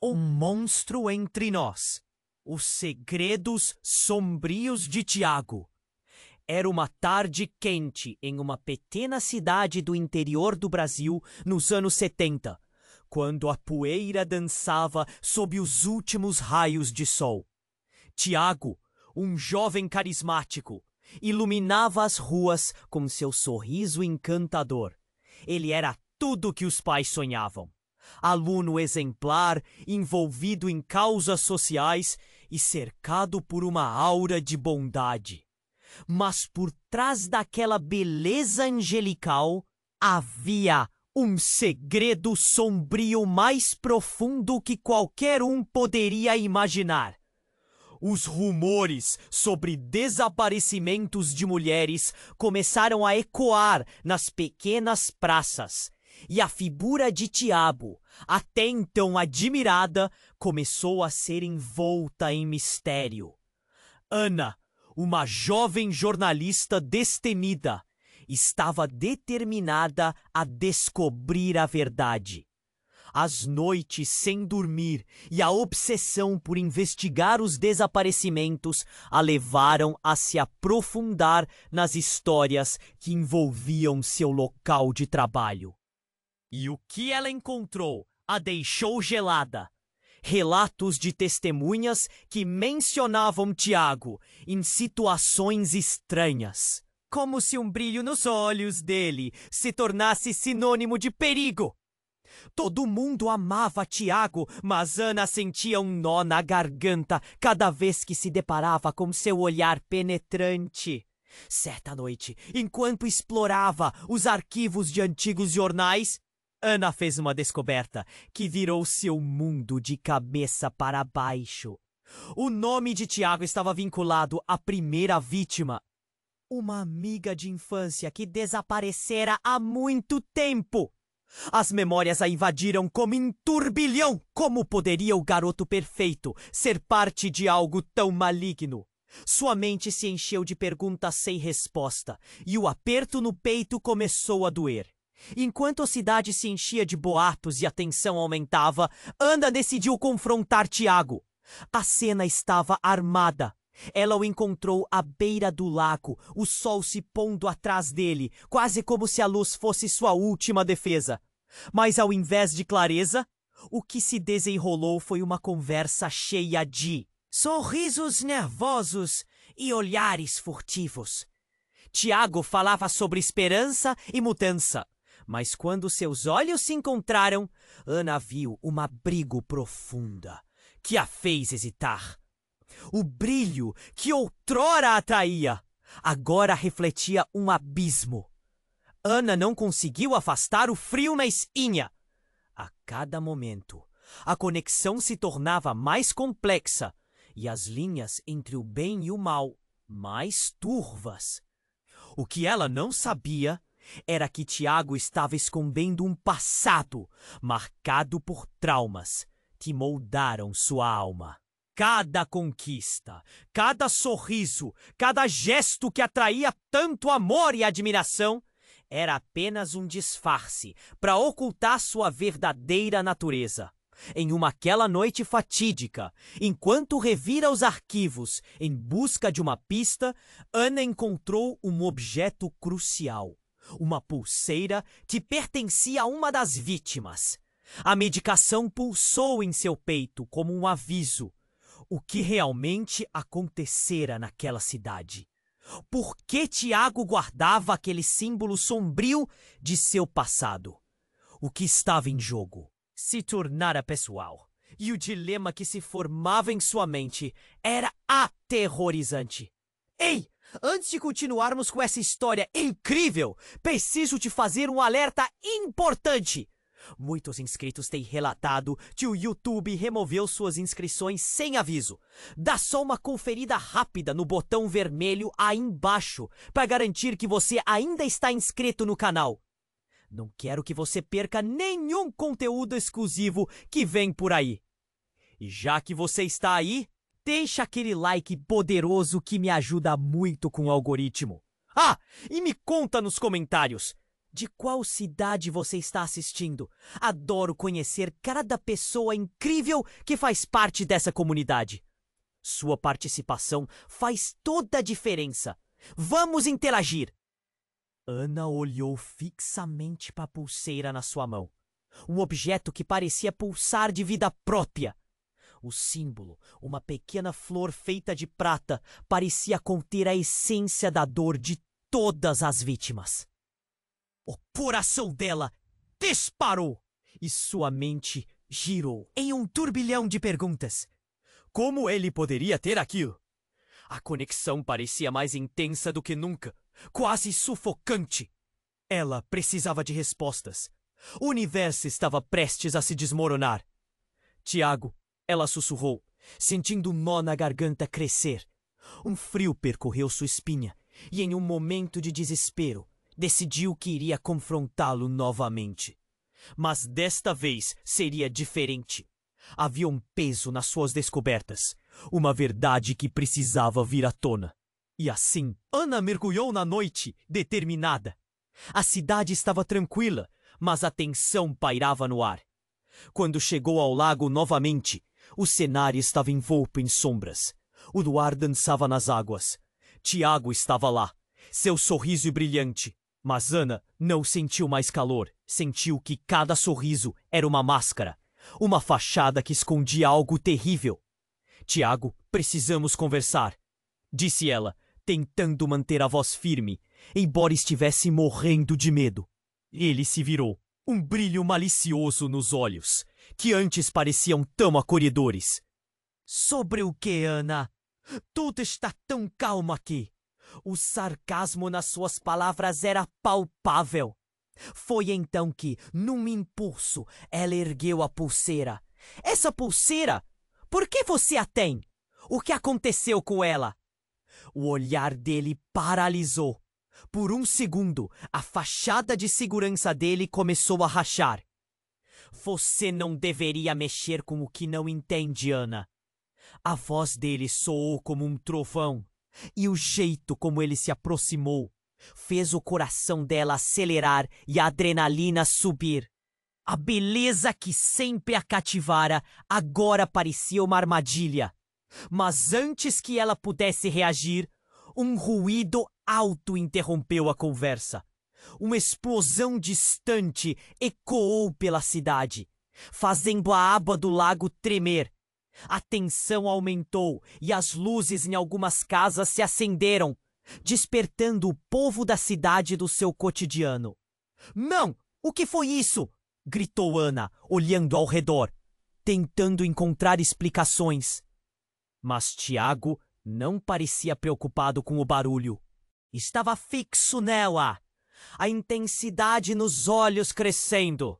Um monstro entre nós. Os segredos sombrios de Tiago. Era uma tarde quente em uma pequena cidade do interior do Brasil nos anos 70, quando a poeira dançava sob os últimos raios de sol. Tiago, um jovem carismático, iluminava as ruas com seu sorriso encantador. Ele era tudo que os pais sonhavam. Aluno exemplar, envolvido em causas sociais e cercado por uma aura de bondade. Mas por trás daquela beleza angelical havia um segredo sombrio mais profundo que qualquer um poderia imaginar. Os rumores sobre desaparecimentos de mulheres começaram a ecoar nas pequenas praças, e a figura de Tiago, até então admirada, começou a ser envolta em mistério. Ana, uma jovem jornalista destemida, estava determinada a descobrir a verdade. As noites sem dormir e a obsessão por investigar os desaparecimentos a levaram a se aprofundar nas histórias que envolviam seu local de trabalho. E o que ela encontrou a deixou gelada. Relatos de testemunhas que mencionavam Tiago em situações estranhas, como se um brilho nos olhos dele se tornasse sinônimo de perigo. Todo mundo amava Tiago, mas Ana sentia um nó na garganta cada vez que se deparava com seu olhar penetrante. Certa noite, enquanto explorava os arquivos de antigos jornais, Ana fez uma descoberta que virou seu mundo de cabeça para baixo. O nome de Tiago estava vinculado à primeira vítima, uma amiga de infância que desaparecera há muito tempo. As memórias a invadiram como em turbilhão. Como poderia o garoto perfeito ser parte de algo tão maligno? Sua mente se encheu de perguntas sem resposta, e o aperto no peito começou a doer. Enquanto a cidade se enchia de boatos e a tensão aumentava, Ana decidiu confrontar Tiago. A cena estava armada. Ela o encontrou à beira do lago, o sol se pondo atrás dele, quase como se a luz fosse sua última defesa. Mas ao invés de clareza, o que se desenrolou foi uma conversa cheia de sorrisos nervosos e olhares furtivos. Tiago falava sobre esperança e mudança. Mas quando seus olhos se encontraram, Ana viu uma abrigo profunda que a fez hesitar. O brilho que outrora atraía, agora refletia um abismo. Ana não conseguiu afastar o frio na espinha. A cada momento, a conexão se tornava mais complexa e as linhas entre o bem e o mal mais turvas. O que ela não sabia era que Tiago estava escondendo um passado marcado por traumas que moldaram sua alma. Cada conquista, cada sorriso, cada gesto que atraía tanto amor e admiração era apenas um disfarce para ocultar sua verdadeira natureza. Em aquela noite fatídica, enquanto revira os arquivos em busca de uma pista, Ana encontrou um objeto crucial. Uma pulseira que pertencia a uma das vítimas. A medicação pulsou em seu peito como um aviso. O que realmente acontecera naquela cidade? Por que Tiago guardava aquele símbolo sombrio de seu passado? O que estava em jogo se tornara pessoal, e o dilema que se formava em sua mente era aterrorizante. Ei! Antes de continuarmos com essa história incrível, preciso te fazer um alerta importante. Muitos inscritos têm relatado que o YouTube removeu suas inscrições sem aviso. Dá só uma conferida rápida no botão vermelho aí embaixo para garantir que você ainda está inscrito no canal. Não quero que você perca nenhum conteúdo exclusivo que vem por aí. E já que você está aí, deixa aquele like poderoso que me ajuda muito com o algoritmo. Ah, e me conta nos comentários. De qual cidade você está assistindo? Adoro conhecer cada pessoa incrível que faz parte dessa comunidade. Sua participação faz toda a diferença. Vamos interagir! Ana olhou fixamente para a pulseira na sua mão. Um objeto que parecia pulsar de vida própria. O símbolo, uma pequena flor feita de prata, parecia conter a essência da dor de todas as vítimas. O coração dela disparou e sua mente girou em um turbilhão de perguntas. Como ele poderia ter aquilo? A conexão parecia mais intensa do que nunca, quase sufocante. Ela precisava de respostas. O universo estava prestes a se desmoronar. Tiago, ela sussurrou, sentindo um nó na garganta crescer. Um frio percorreu sua espinha e, em um momento de desespero, decidiu que iria confrontá-lo novamente. Mas desta vez seria diferente. Havia um peso nas suas descobertas, uma verdade que precisava vir à tona. E assim, Ana mergulhou na noite, determinada. A cidade estava tranquila, mas a tensão pairava no ar. Quando chegou ao lago novamente, o cenário estava envolto em sombras. O luar dançava nas águas. Tiago estava lá, seu sorriso brilhante. Mas Ana não sentiu mais calor. Sentiu que cada sorriso era uma máscara, uma fachada que escondia algo terrível. Tiago, precisamos conversar, disse ela, tentando manter a voz firme, embora estivesse morrendo de medo. Ele se virou, um brilho malicioso nos olhos, que antes pareciam tão acolhedores. Sobre o que, Ana? Tudo está tão calmo aqui. O sarcasmo nas suas palavras era palpável. Foi então que, num impulso, ela ergueu a pulseira. Essa pulseira? Por que você a tem? O que aconteceu com ela? O olhar dele paralisou. Por um segundo, a fachada de segurança dele começou a rachar. Você não deveria mexer com o que não entende, Ana. A voz dele soou como um trovão, e o jeito como ele se aproximou fez o coração dela acelerar e a adrenalina subir. A beleza que sempre a cativara agora parecia uma armadilha. Mas antes que ela pudesse reagir, um ruído alto interrompeu a conversa. Uma explosão distante ecoou pela cidade, fazendo a aba do lago tremer. A tensão aumentou e as luzes em algumas casas se acenderam, despertando o povo da cidade do seu cotidiano. Não! O que foi isso? Gritou Ana, olhando ao redor, tentando encontrar explicações. Mas Tiago não parecia preocupado com o barulho. Estava fixo nela, a intensidade nos olhos crescendo.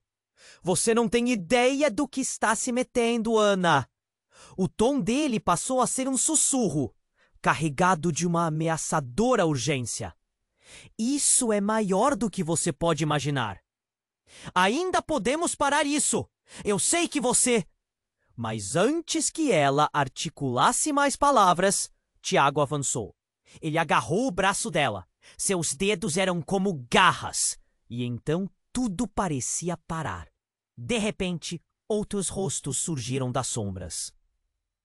Você não tem ideia do que está se metendo, Ana. O tom dele passou a ser um sussurro, carregado de uma ameaçadora urgência. Isso é maior do que você pode imaginar. Ainda podemos parar isso. Eu sei que você... Mas antes que ela articulasse mais palavras, Tiago avançou. Ele agarrou o braço dela. Seus dedos eram como garras. E então tudo parecia parar. De repente, outros rostos surgiram das sombras.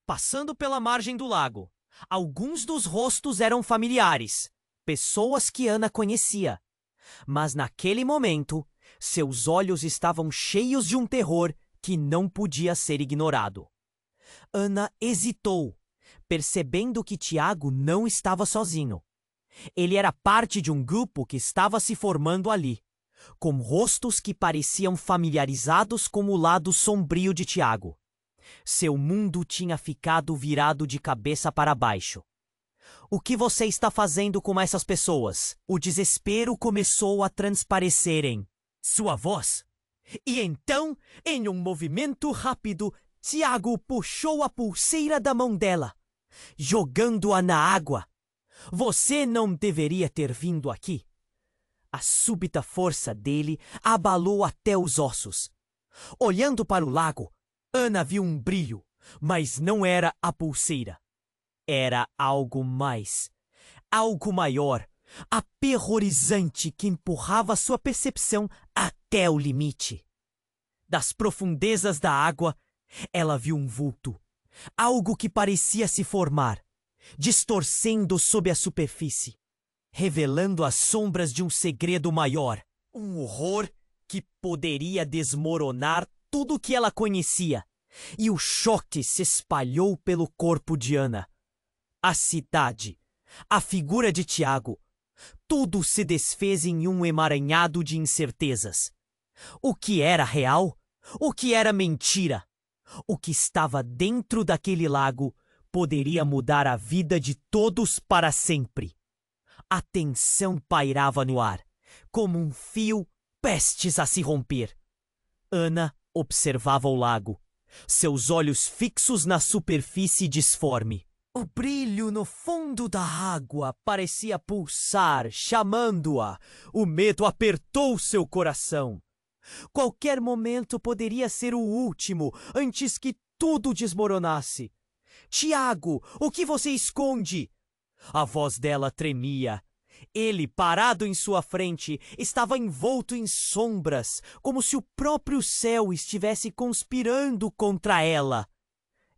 Passando pela margem do lago, alguns dos rostos eram familiares, pessoas que Ana conhecia. Mas naquele momento, seus olhos estavam cheios de um terror que não podia ser ignorado. Ana hesitou, percebendo que Tiago não estava sozinho. Ele era parte de um grupo que estava se formando ali, com rostos que pareciam familiarizados com o lado sombrio de Tiago. Seu mundo tinha ficado virado de cabeça para baixo. O que você está fazendo com essas pessoas? O desespero começou a transparecer em sua voz. E então, em um movimento rápido, Tiago puxou a pulseira da mão dela, jogando-a na água. Você não deveria ter vindo aqui. A súbita força dele abalou até os ossos. Olhando para o lago, Ana viu um brilho, mas não era a pulseira. Era algo mais, algo maior, aterrorizante que empurrava sua percepção até o limite. Das profundezas da água, ela viu um vulto, algo que parecia se formar, distorcendo sob a superfície, revelando as sombras de um segredo maior, um horror que poderia desmoronar tudo o que ela conhecia, e o choque se espalhou pelo corpo de Ana. A cidade, a figura de Tiago, tudo se desfez em um emaranhado de incertezas. O que era real? O que era mentira? O que estava dentro daquele lago poderia mudar a vida de todos para sempre. A tensão pairava no ar, como um fio prestes a se romper. Ana observava o lago, seus olhos fixos na superfície disforme. O brilho no fundo da água parecia pulsar, chamando-a. O medo apertou seu coração. Qualquer momento poderia ser o último, antes que tudo desmoronasse. Tiago, o que você esconde? A voz dela tremia. Ele, parado em sua frente, estava envolto em sombras, como se o próprio céu estivesse conspirando contra ela.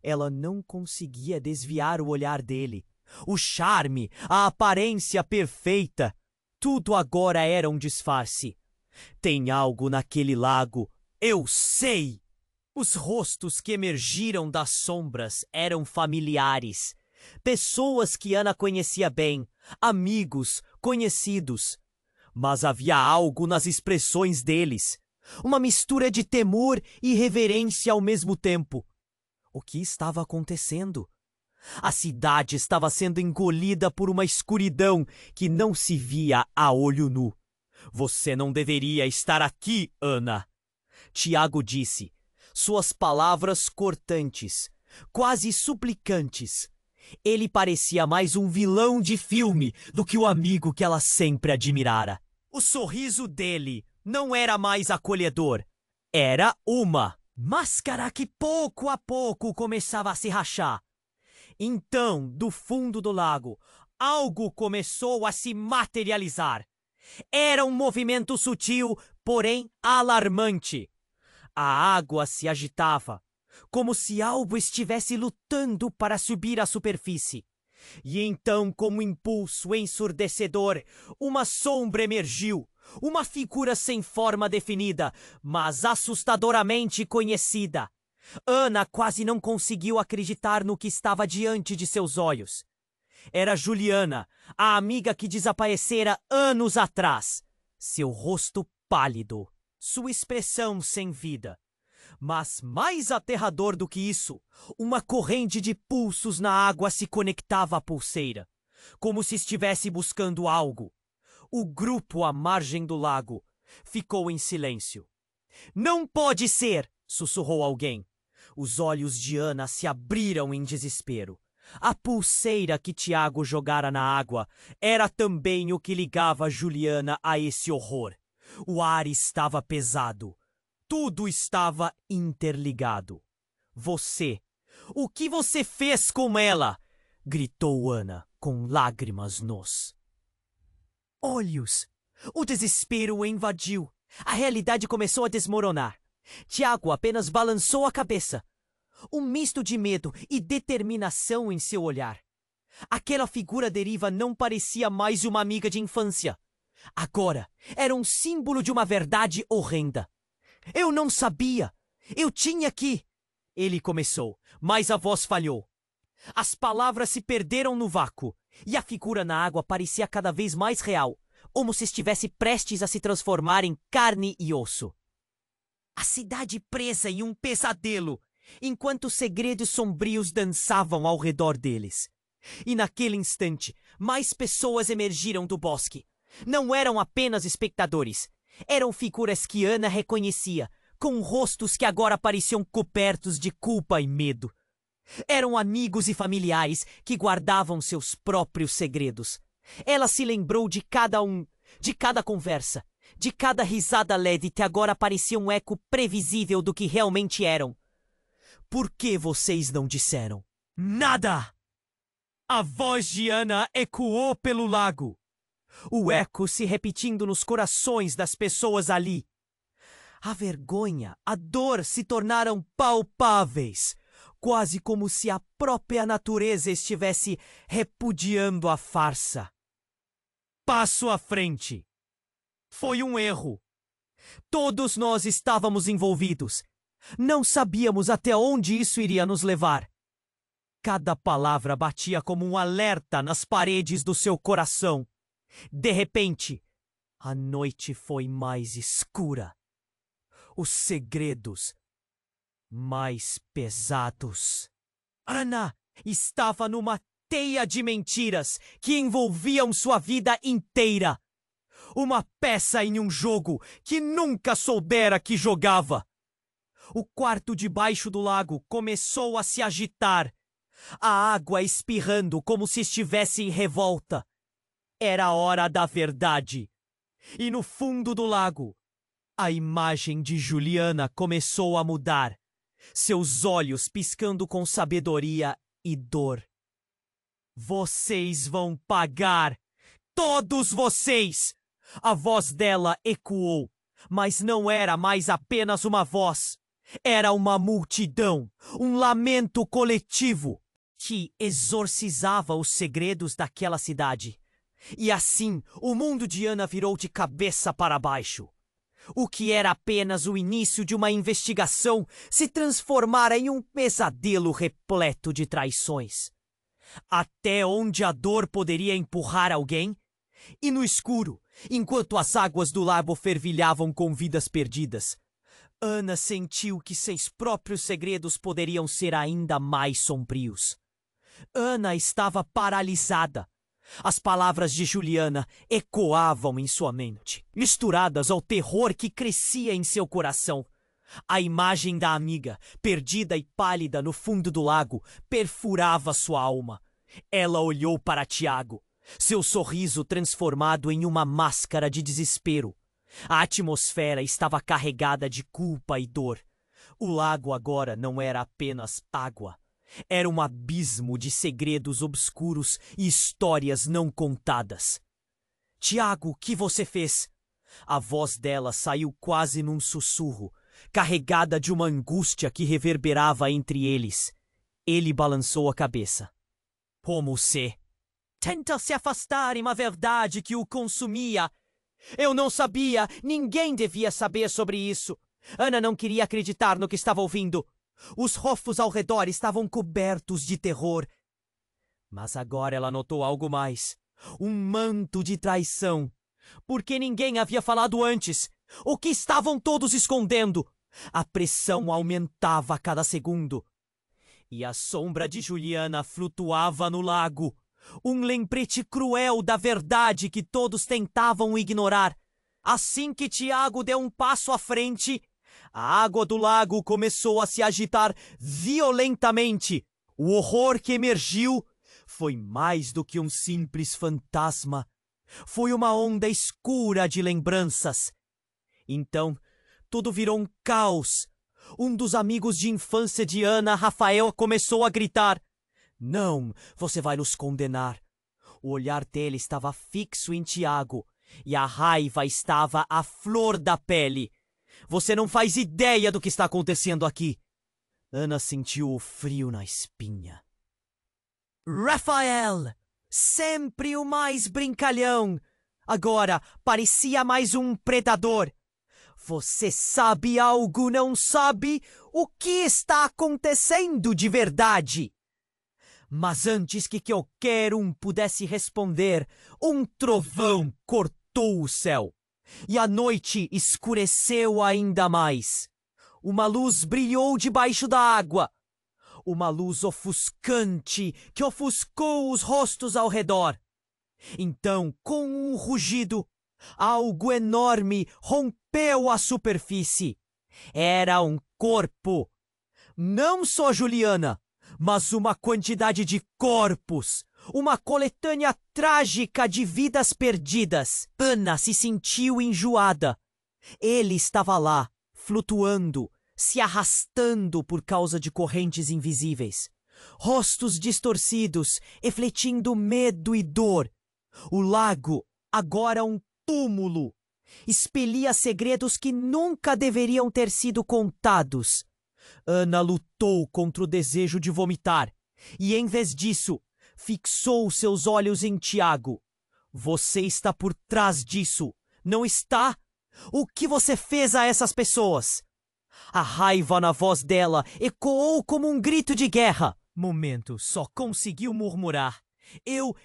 Ela não conseguia desviar o olhar dele. O charme, a aparência perfeita, tudo agora era um disfarce. Tem algo naquele lago, eu sei! Os rostos que emergiram das sombras eram familiares. Pessoas que Ana conhecia bem, amigos, conhecidos. Mas havia algo nas expressões deles, uma mistura de temor e reverência ao mesmo tempo. O que estava acontecendo? A cidade estava sendo engolida por uma escuridão que não se via a olho nu. Você não deveria estar aqui, Ana. Tiago disse, suas palavras cortantes, quase suplicantes. Ele parecia mais um vilão de filme do que o amigo que ela sempre admirara. O sorriso dele não era mais acolhedor. Era uma máscara que pouco a pouco começava a se rachar. Então, do fundo do lago, algo começou a se materializar. Era um movimento sutil, porém alarmante. A água se agitava, como se algo estivesse lutando para subir à superfície. E então, com um impulso ensurdecedor, uma sombra emergiu, uma figura sem forma definida, mas assustadoramente conhecida. Ana quase não conseguiu acreditar no que estava diante de seus olhos. Era Juliana, a amiga que desaparecera anos atrás. Seu rosto pálido, sua expressão sem vida. Mas mais aterrador do que isso, uma corrente de pulsos na água se conectava à pulseira, como se estivesse buscando algo. O grupo à margem do lago ficou em silêncio. Não pode ser! Sussurrou alguém. Os olhos de Ana se abriram em desespero. A pulseira que Tiago jogara na água era também o que ligava Juliana a esse horror. O ar estava pesado. Tudo estava interligado. Você, o que você fez com ela? Gritou Ana, com lágrimas nos olhos. O desespero o invadiu. A realidade começou a desmoronar. Tiago apenas balançou a cabeça. Um misto de medo e determinação em seu olhar. Aquela figura deriva não parecia mais uma amiga de infância. Agora era um símbolo de uma verdade horrenda. Eu não sabia. Eu tinha que... Ele começou, mas a voz falhou. As palavras se perderam no vácuo, e a figura na água parecia cada vez mais real, como se estivesse prestes a se transformar em carne e osso. A cidade presa em um pesadelo, enquanto segredos sombrios dançavam ao redor deles. E naquele instante, mais pessoas emergiram do bosque. Não eram apenas espectadores. Eram figuras que Ana reconhecia, com rostos que agora pareciam cobertos de culpa e medo. Eram amigos e familiares que guardavam seus próprios segredos. Ela se lembrou de cada um, de cada conversa, de cada risada leve que agora parecia um eco previsível do que realmente eram. Por que vocês não disseram nada? A voz de Ana ecoou pelo lago. o eco se repetindo nos corações das pessoas ali. A vergonha, a dor se tornaram palpáveis, quase como se a própria natureza estivesse repudiando a farsa. Passo à frente. Foi um erro. Todos nós estávamos envolvidos. Não sabíamos até onde isso iria nos levar. Cada palavra batia como um alerta nas paredes do seu coração. De repente, a noite foi mais escura. Os segredos mais pesados. Ana estava numa teia de mentiras que envolviam sua vida inteira. Uma peça em um jogo que nunca soubera que jogava. O quarto debaixo do lago começou a se agitar, a água espirrando como se estivesse em revolta. Era a hora da verdade. E no fundo do lago, a imagem de Juliana começou a mudar, seus olhos piscando com sabedoria e dor. Vocês vão pagar! Todos vocês! A voz dela ecoou, mas não era mais apenas uma voz. Era uma multidão, um lamento coletivo que exorcizava os segredos daquela cidade. E assim, o mundo de Ana virou de cabeça para baixo. O que era apenas o início de uma investigação se transformara em um pesadelo repleto de traições. Até onde a dor poderia empurrar alguém? E no escuro, enquanto as águas do lago fervilhavam com vidas perdidas, Ana sentiu que seus próprios segredos poderiam ser ainda mais sombrios. Ana estava paralisada. As palavras de Juliana ecoavam em sua mente, misturadas ao terror que crescia em seu coração. A imagem da amiga, perdida e pálida no fundo do lago, perfurava sua alma. Ela olhou para Tiago, seu sorriso transformado em uma máscara de desespero. A atmosfera estava carregada de culpa e dor. O lago agora não era apenas água. Era um abismo de segredos obscuros e histórias não contadas. Tiago, o que você fez? A voz dela saiu quase num sussurro, carregada de uma angústia que reverberava entre eles. Ele balançou a cabeça. Como você? Tenta se afastar em uma verdade que o consumia. Eu não sabia, ninguém devia saber sobre isso. Ana não queria acreditar no que estava ouvindo. Os rofos ao redor estavam cobertos de terror. Mas agora ela notou algo mais. Um manto de traição. Porque ninguém havia falado antes. O que estavam todos escondendo? A pressão aumentava a cada segundo. E a sombra de Juliana flutuava no lago. Um lembrete cruel da verdade que todos tentavam ignorar. Assim que Tiago deu um passo à frente, a água do lago começou a se agitar violentamente. O horror que emergiu foi mais do que um simples fantasma. Foi uma onda escura de lembranças. Então, tudo virou um caos. Um dos amigos de infância de Ana, Rafael, começou a gritar: Não, você vai nos condenar. O olhar dele estava fixo em Tiago, e a raiva estava à flor da pele. Você não faz ideia do que está acontecendo aqui. Ana sentiu o frio na espinha. Rafael! Sempre o mais brincalhão! Agora parecia mais um predador. Você sabe algo, não sabe? O que está acontecendo de verdade? Mas antes que qualquer um pudesse responder, um trovão cortou o céu. E a noite escureceu ainda mais. Uma luz brilhou debaixo da água. Uma luz ofuscante que ofuscou os rostos ao redor. Então, com um rugido, algo enorme rompeu a superfície. Era um corpo. Não só Juliana, mas uma quantidade de corpos. Uma coletânea trágica de vidas perdidas. Ana se sentiu enjoada. Ele estava lá, flutuando, se arrastando por causa de correntes invisíveis. Rostos distorcidos, refletindo medo e dor. O lago agora um túmulo. Expelia segredos que nunca deveriam ter sido contados. Ana lutou contra o desejo de vomitar e, em vez disso, fixou seus olhos em Tiago. Você está por trás disso, não está? O que você fez a essas pessoas? A raiva na voz dela ecoou como um grito de guerra. Momento, só conseguiu murmurar. Eu...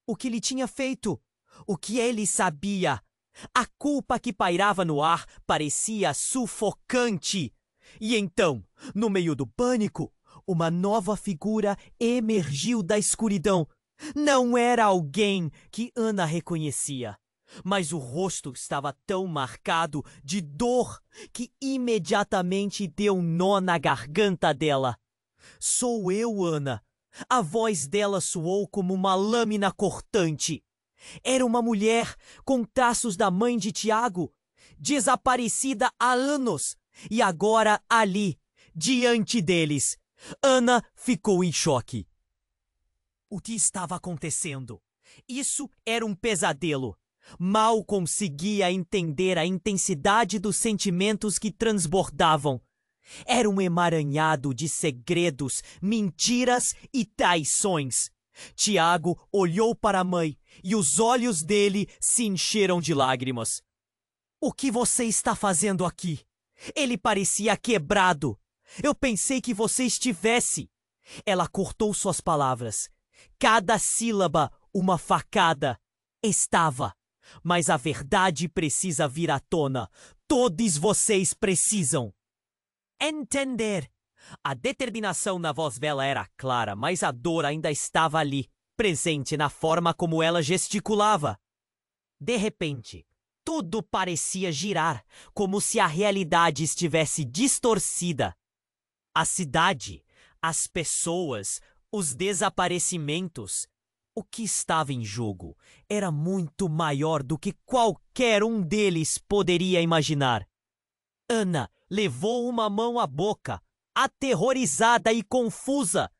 O que lhe tinha feito? O que ele sabia? A culpa que pairava no ar parecia sufocante. E então, no meio do pânico, uma nova figura emergiu da escuridão. Não era alguém que Ana reconhecia, mas o rosto estava tão marcado de dor que imediatamente deu nó na garganta dela. Sou eu, Ana. A voz dela soou como uma lâmina cortante. Era uma mulher com traços da mãe de Tiago, desaparecida há anos, e agora ali, diante deles. Ana ficou em choque. O que estava acontecendo? Isso era um pesadelo. Mal conseguia entender a intensidade dos sentimentos que transbordavam. Era um emaranhado de segredos, mentiras e traições. Tiago olhou para a mãe e os olhos dele se encheram de lágrimas. O que você está fazendo aqui? Ele parecia quebrado. Eu pensei que você estivesse. Ela cortou suas palavras. Cada sílaba uma facada. Estava. Mas a verdade precisa vir à tona. Todos vocês precisam entender. A determinação na voz dela era clara, mas a dor ainda estava ali, presente na forma como ela gesticulava. De repente, tudo parecia girar, como se a realidade estivesse distorcida. A cidade, as pessoas, os desaparecimentos. O que estava em jogo era muito maior do que qualquer um deles poderia imaginar. Ana levou uma mão à boca, aterrorizada e confusa.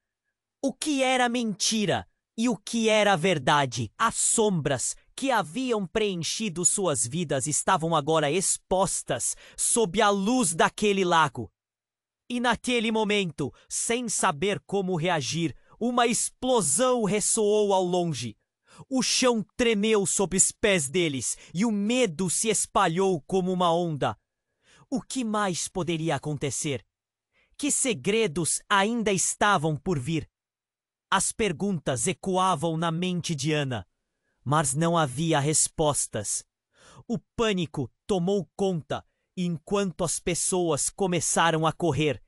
O que era mentira e o que era verdade? As sombras que haviam preenchido suas vidas estavam agora expostas sob a luz daquele lago. E naquele momento, sem saber como reagir, uma explosão ressoou ao longe. O chão tremeu sob os pés deles e o medo se espalhou como uma onda. O que mais poderia acontecer? Que segredos ainda estavam por vir? As perguntas ecoavam na mente de Ana, mas não havia respostas. O pânico tomou conta e enquanto as pessoas começaram a correr,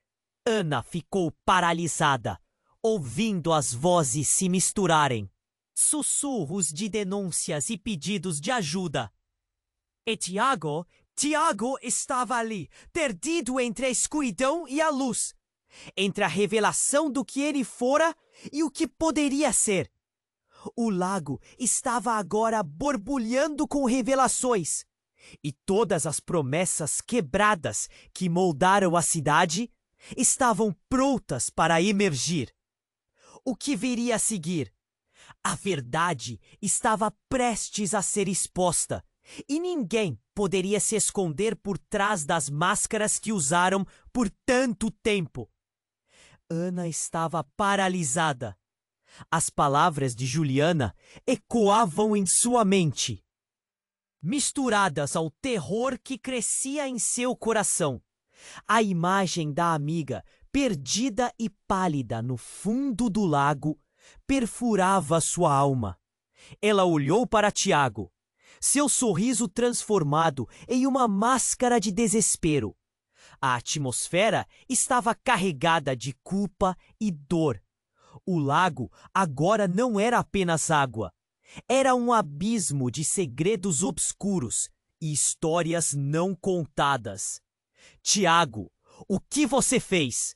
Ana ficou paralisada, ouvindo as vozes se misturarem. Sussurros de denúncias e pedidos de ajuda. E Tiago estava ali, perdido entre a escuridão e a luz, entre a revelação do que ele fora e o que poderia ser. O lago estava agora borbulhando com revelações, e todas as promessas quebradas que moldaram a cidade estavam prontas para emergir. O que viria a seguir? A verdade estava prestes a ser exposta, e ninguém poderia se esconder por trás das máscaras que usaram por tanto tempo. Ana estava paralisada. As palavras de Juliana ecoavam em sua mente, misturadas ao terror que crescia em seu coração. A imagem da amiga, perdida e pálida no fundo do lago, perfurava sua alma. Ela olhou para Tiago, seu sorriso transformado em uma máscara de desespero. A atmosfera estava carregada de culpa e dor. O lago agora não era apenas água. Era um abismo de segredos obscuros e histórias não contadas. Tiago, o que você fez?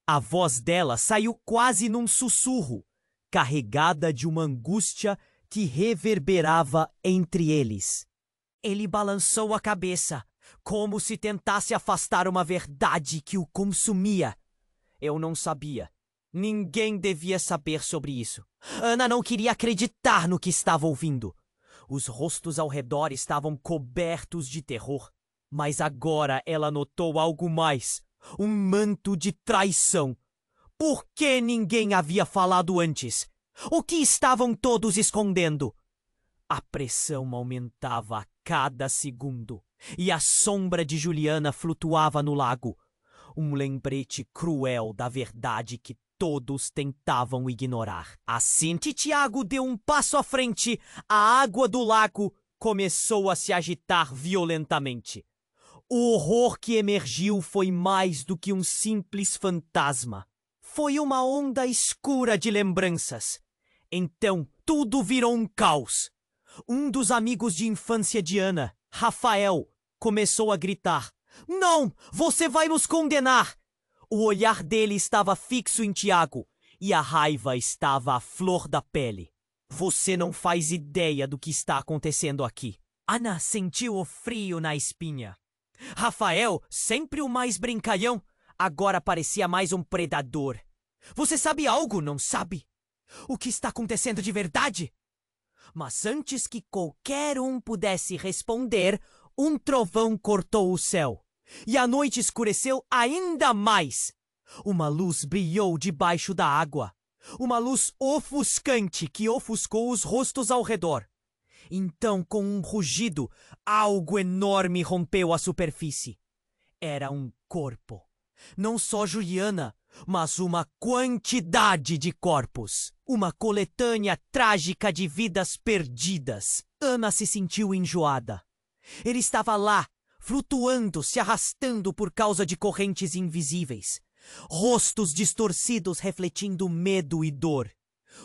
A voz dela saiu quase num sussurro, carregada de uma angústia que reverberava entre eles. Ele balançou a cabeça, como se tentasse afastar uma verdade que o consumia. Eu não sabia. Ninguém devia saber sobre isso. Ana não queria acreditar no que estava ouvindo. Os rostos ao redor estavam cobertos de terror. Mas agora ela notou algo mais. Um manto de traição. Por que ninguém havia falado antes? O que estavam todos escondendo? A pressão aumentava a cada segundo, e a sombra de Juliana flutuava no lago. Um lembrete cruel da verdade que todos tentavam ignorar. Assim que Tiago deu um passo à frente, a água do lago começou a se agitar violentamente. O horror que emergiu foi mais do que um simples fantasma. Foi uma onda escura de lembranças. Então, tudo virou um caos. Um dos amigos de infância de Ana, Rafael, começou a gritar: "Não! Você vai nos condenar!" O olhar dele estava fixo em Tiago e a raiva estava à flor da pele. Você não faz ideia do que está acontecendo aqui. Ana sentiu o frio na espinha. Rafael, sempre o mais brincalhão, agora parecia mais um predador. Você sabe algo, não sabe? O que está acontecendo de verdade? Mas antes que qualquer um pudesse responder, um trovão cortou o céu. E a noite escureceu ainda mais. Uma luz brilhou debaixo da água. Uma luz ofuscante que ofuscou os rostos ao redor. Então, com um rugido, algo enorme rompeu a superfície. Era um corpo. Não só Juliana, mas uma quantidade de corpos. Uma coletânea trágica de vidas perdidas. Ana se sentiu enjoada. Ele estava lá, flutuando, se arrastando por causa de correntes invisíveis. Rostos distorcidos refletindo medo e dor.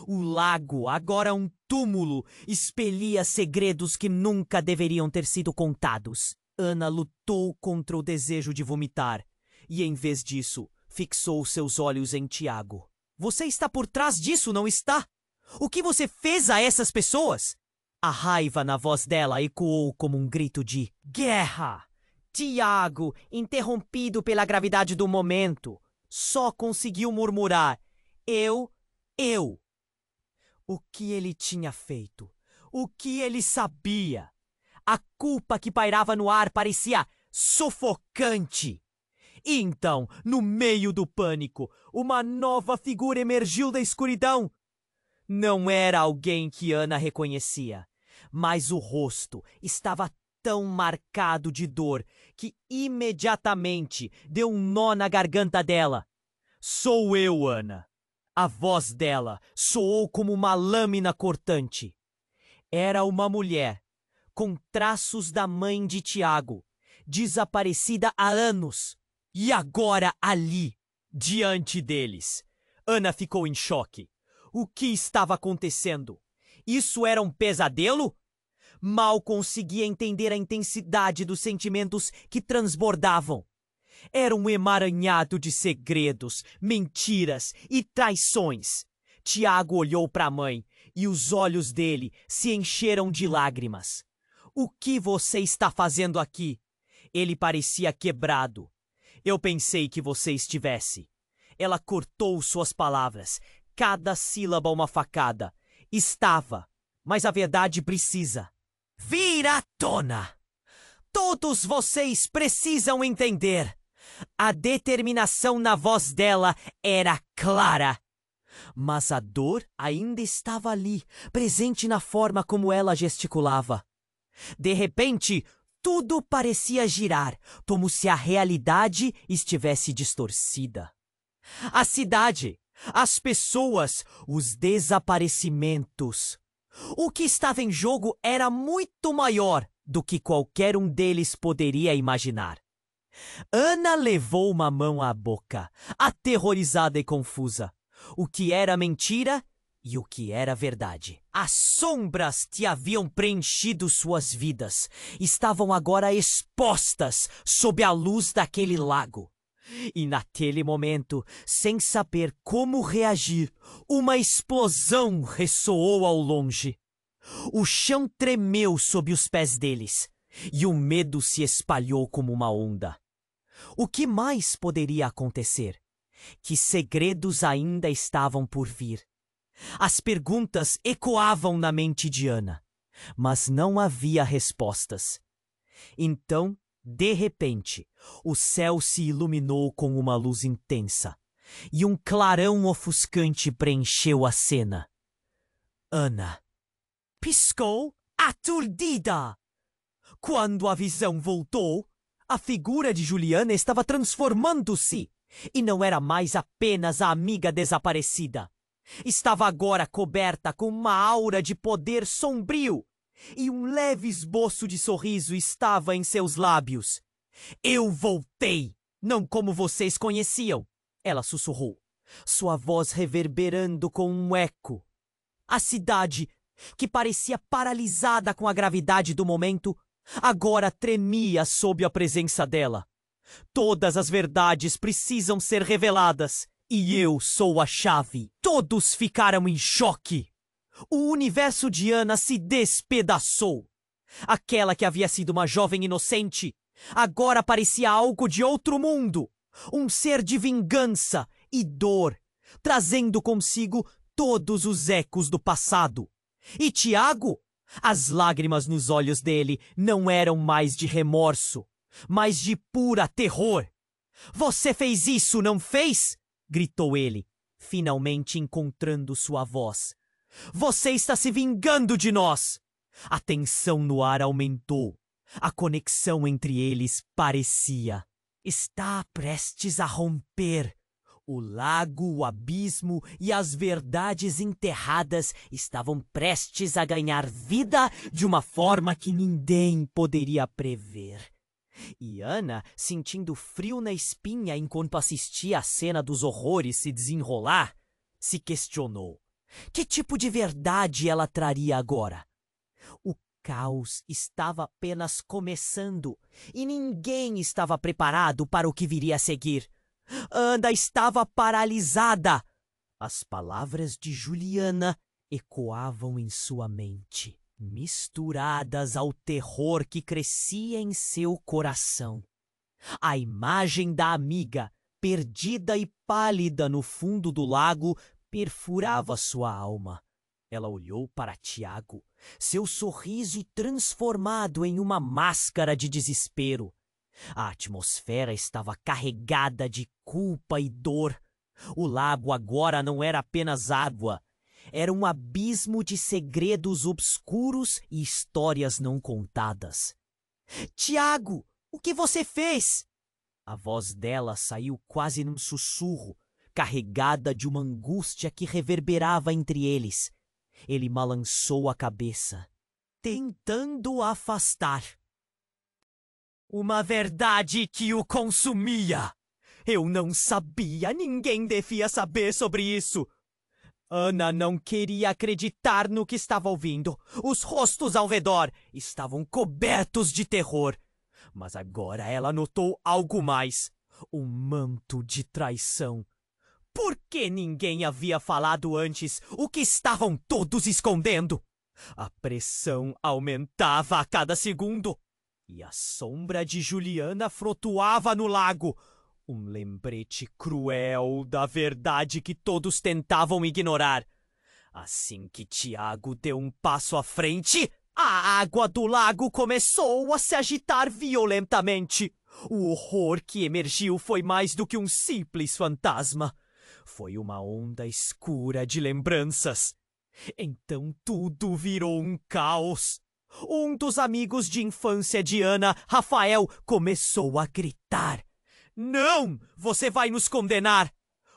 O lago, agora um túmulo, expelia segredos que nunca deveriam ter sido contados. Ana lutou contra o desejo de vomitar e, em vez disso, fixou seus olhos em Tiago. Você está por trás disso, não está? O que você fez a essas pessoas? A raiva na voz dela ecoou como um grito de guerra. Tiago, interrompido pela gravidade do momento, só conseguiu murmurar: Eu. O que ele tinha feito? O que ele sabia? A culpa que pairava no ar parecia sufocante. E então, no meio do pânico, uma nova figura emergiu da escuridão. Não era alguém que Ana reconhecia, mas o rosto estava tão marcado de dor que imediatamente deu um nó na garganta dela. Sou eu, Ana. A voz dela soou como uma lâmina cortante. Era uma mulher, com traços da mãe de Tiago, desaparecida há anos. E agora ali, diante deles. Ana ficou em choque. O que estava acontecendo? Isso era um pesadelo? Mal conseguia entender a intensidade dos sentimentos que transbordavam. Era um emaranhado de segredos, mentiras e traições. Tiago olhou para a mãe e os olhos dele se encheram de lágrimas. O que você está fazendo aqui? Ele parecia quebrado. Eu pensei que você estivesse. Ela cortou suas palavras, cada sílaba uma facada. Estava, mas a verdade precisa vir à tona. Todos vocês precisam entender. A determinação na voz dela era clara. Mas a dor ainda estava ali, presente na forma como ela gesticulava. De repente, tudo parecia girar, como se a realidade estivesse distorcida. A cidade, as pessoas, os desaparecimentos. O que estava em jogo era muito maior do que qualquer um deles poderia imaginar. Ana levou uma mão à boca, aterrorizada e confusa. O que era mentira e o que era verdade. As sombras que haviam preenchido suas vidas estavam agora expostas sob a luz daquele lago. E naquele momento, sem saber como reagir, uma explosão ressoou ao longe. O chão tremeu sob os pés deles e o medo se espalhou como uma onda. O que mais poderia acontecer? Que segredos ainda estavam por vir? As perguntas ecoavam na mente de Ana. mas não havia respostas. Então, de repente, o céu se iluminou com uma luz intensa, e um clarão ofuscante preencheu a cena. Ana piscou aturdida. Quando a visão voltou, a figura de Juliana estava transformando-se, e não era mais apenas a amiga desaparecida. Estava agora coberta com uma aura de poder sombrio, e um leve esboço de sorriso estava em seus lábios. Eu voltei, não como vocês conheciam, ela sussurrou, sua voz reverberando com um eco. A cidade, que parecia paralisada com a gravidade do momento, agora tremia sob a presença dela. Todas as verdades precisam ser reveladas, e eu sou a chave. Todos ficaram em choque. O universo de Ana se despedaçou. Aquela que havia sido uma jovem inocente, agora parecia algo de outro mundo. Um ser de vingança e dor, trazendo consigo todos os ecos do passado. E Tiago? As lágrimas nos olhos dele não eram mais de remorso, mas de pura terror. Você fez isso, não fez? Gritou ele, finalmente encontrando sua voz. Você está se vingando de nós! A tensão no ar aumentou. A conexão entre eles parecia. Está prestes a romper. O lago, o abismo e as verdades enterradas estavam prestes a ganhar vida de uma forma que ninguém poderia prever. E Ana, sentindo frio na espinha enquanto assistia a cena dos horrores se desenrolar, se questionou. Que tipo de verdade ela traria agora? O caos estava apenas começando e ninguém estava preparado para o que viria a seguir. Ana estava paralisada. As palavras de Juliana ecoavam em sua mente, misturadas ao terror que crescia em seu coração. A imagem da amiga, perdida e pálida no fundo do lago, perfurava sua alma. Ela olhou para Tiago, seu sorriso transformado em uma máscara de desespero. A atmosfera estava carregada de culpa e dor. O lago agora não era apenas água. Era um abismo de segredos obscuros e histórias não contadas. Tiago, o que você fez? A voz dela saiu quase num sussurro, carregada de uma angústia que reverberava entre eles. Ele balançou a cabeça, tentando afastar. Uma verdade que o consumia. Eu não sabia, ninguém devia saber sobre isso. Ana não queria acreditar no que estava ouvindo. Os rostos ao redor estavam cobertos de terror. Mas agora ela notou algo mais. Um manto de traição. Por que ninguém havia falado antes o que estavam todos escondendo? A pressão aumentava a cada segundo. E a sombra de Juliana flutuava no lago. Um lembrete cruel da verdade que todos tentavam ignorar. Assim que Tiago deu um passo à frente, a água do lago começou a se agitar violentamente. O horror que emergiu foi mais do que um simples fantasma. Foi uma onda escura de lembranças. Então tudo virou um caos. Um dos amigos de infância de Ana, Rafael, começou a gritar. Não! Você vai nos condenar!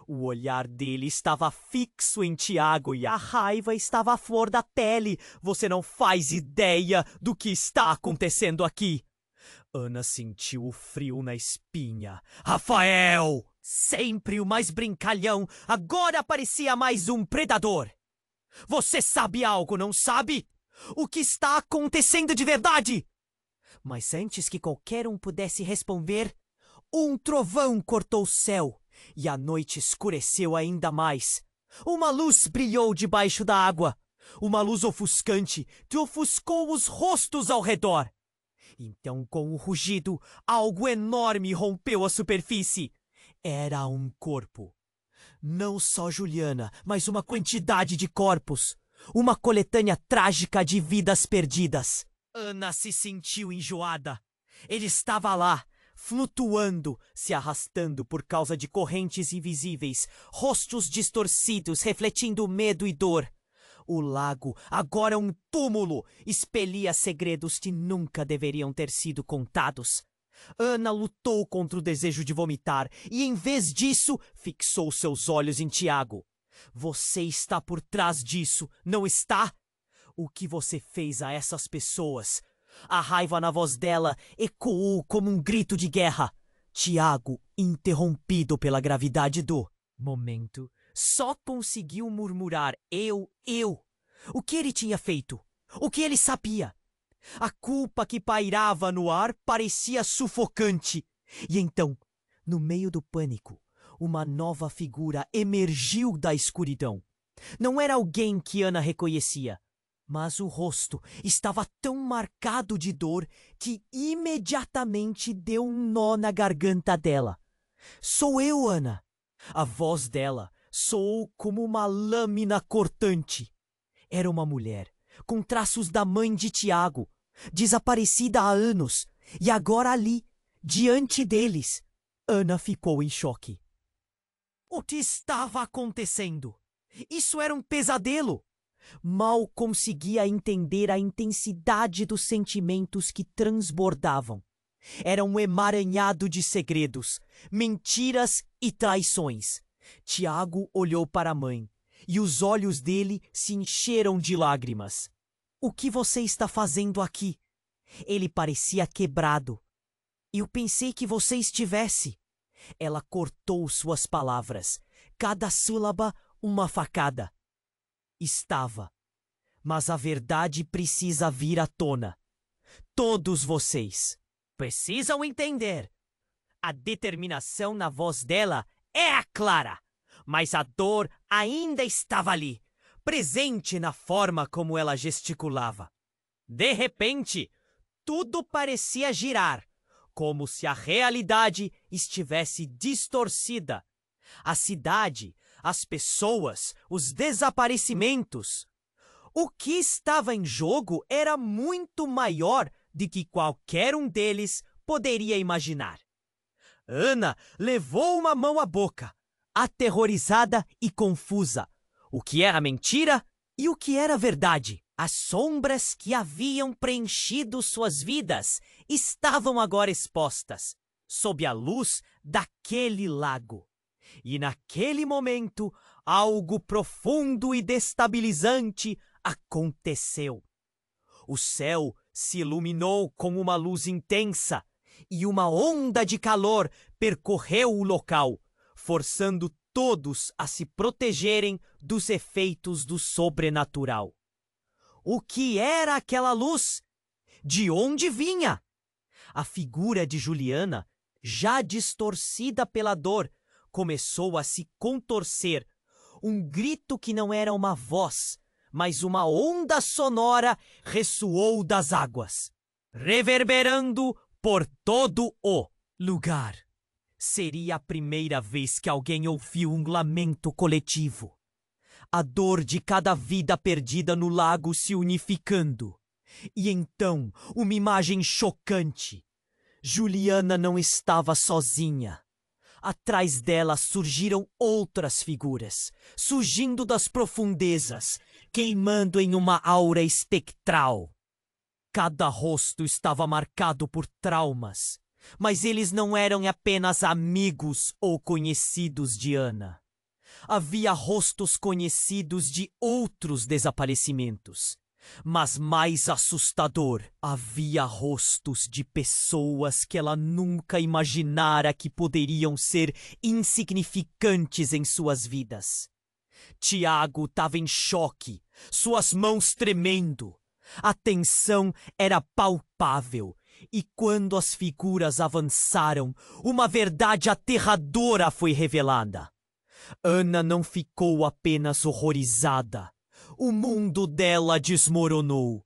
O olhar dele estava fixo em Tiago e a raiva estava à flor da pele. Você não faz ideia do que está acontecendo aqui. Ana sentiu o frio na espinha. Rafael! Sempre o mais brincalhão, agora parecia mais um predador. Você sabe algo, não sabe? O que está acontecendo de verdade? Mas antes que qualquer um pudesse responder, um trovão cortou o céu e a noite escureceu ainda mais. Uma luz brilhou debaixo da água. Uma luz ofuscante que ofuscou os rostos ao redor. Então, com um rugido, algo enorme rompeu a superfície. Era um corpo. Não só Juliana, mas uma quantidade de corpos. Uma coletânea trágica de vidas perdidas. Ana se sentiu enjoada. Ele estava lá, flutuando, se arrastando por causa de correntes invisíveis, rostos distorcidos refletindo medo e dor. O lago, agora um túmulo, expelia segredos que nunca deveriam ter sido contados. Ana lutou contra o desejo de vomitar e, em vez disso, fixou seus olhos em Tiago. Você está por trás disso, não está? O que você fez a essas pessoas? A raiva na voz dela ecoou como um grito de guerra. Tiago, interrompido pela gravidade do momento, só conseguiu murmurar eu. O que ele tinha feito? O que ele sabia? A culpa que pairava no ar parecia sufocante. E então, no meio do pânico, uma nova figura emergiu da escuridão. Não era alguém que Ana reconhecia, mas o rosto estava tão marcado de dor que imediatamente deu um nó na garganta dela. Sou eu, Ana. A voz dela soou como uma lâmina cortante. Era uma mulher, com traços da mãe de Tiago, desaparecida há anos, e agora ali, diante deles. Ana ficou em choque. O que estava acontecendo? Isso era um pesadelo. Mal conseguia entender a intensidade dos sentimentos que transbordavam. Era um emaranhado de segredos, mentiras e traições. Tiago olhou para a mãe, e os olhos dele se encheram de lágrimas. O que você está fazendo aqui? Ele parecia quebrado. Eu pensei que você estivesse. Ela cortou suas palavras, cada sílaba uma facada. Estava. Mas a verdade precisa vir à tona. Todos vocês precisam entender. A determinação na voz dela era clara, mas a dor ainda estava ali, presente na forma como ela gesticulava. De repente, tudo parecia girar, como se a realidade estivesse distorcida. A cidade, as pessoas, os desaparecimentos. O que estava em jogo era muito maior do que qualquer um deles poderia imaginar. Ana levou uma mão à boca, aterrorizada e confusa. O que era mentira e o que era verdade? As sombras que haviam preenchido suas vidas estavam agora expostas, sob a luz daquele lago. E naquele momento, algo profundo e destabilizante aconteceu. O céu se iluminou com uma luz intensa e uma onda de calor percorreu o local, forçando todos a se protegerem dos efeitos do sobrenatural. O que era aquela luz? De onde vinha? A figura de Juliana, já distorcida pela dor, começou a se contorcer. Um grito que não era uma voz, mas uma onda sonora ressoou das águas, reverberando por todo o lugar. Seria a primeira vez que alguém ouviu um lamento coletivo. A dor de cada vida perdida no lago se unificando. E então, uma imagem chocante. Juliana não estava sozinha. Atrás dela surgiram outras figuras, surgindo das profundezas, queimando em uma aura espectral. Cada rosto estava marcado por traumas, mas eles não eram apenas amigos ou conhecidos de Ana. Havia rostos conhecidos de outros desaparecimentos. Mas mais assustador, havia rostos de pessoas que ela nunca imaginara que poderiam ser insignificantes em suas vidas. Tiago estava em choque, suas mãos tremendo. A tensão era palpável, e quando as figuras avançaram, uma verdade aterradora foi revelada. Ana não ficou apenas horrorizada. O mundo dela desmoronou.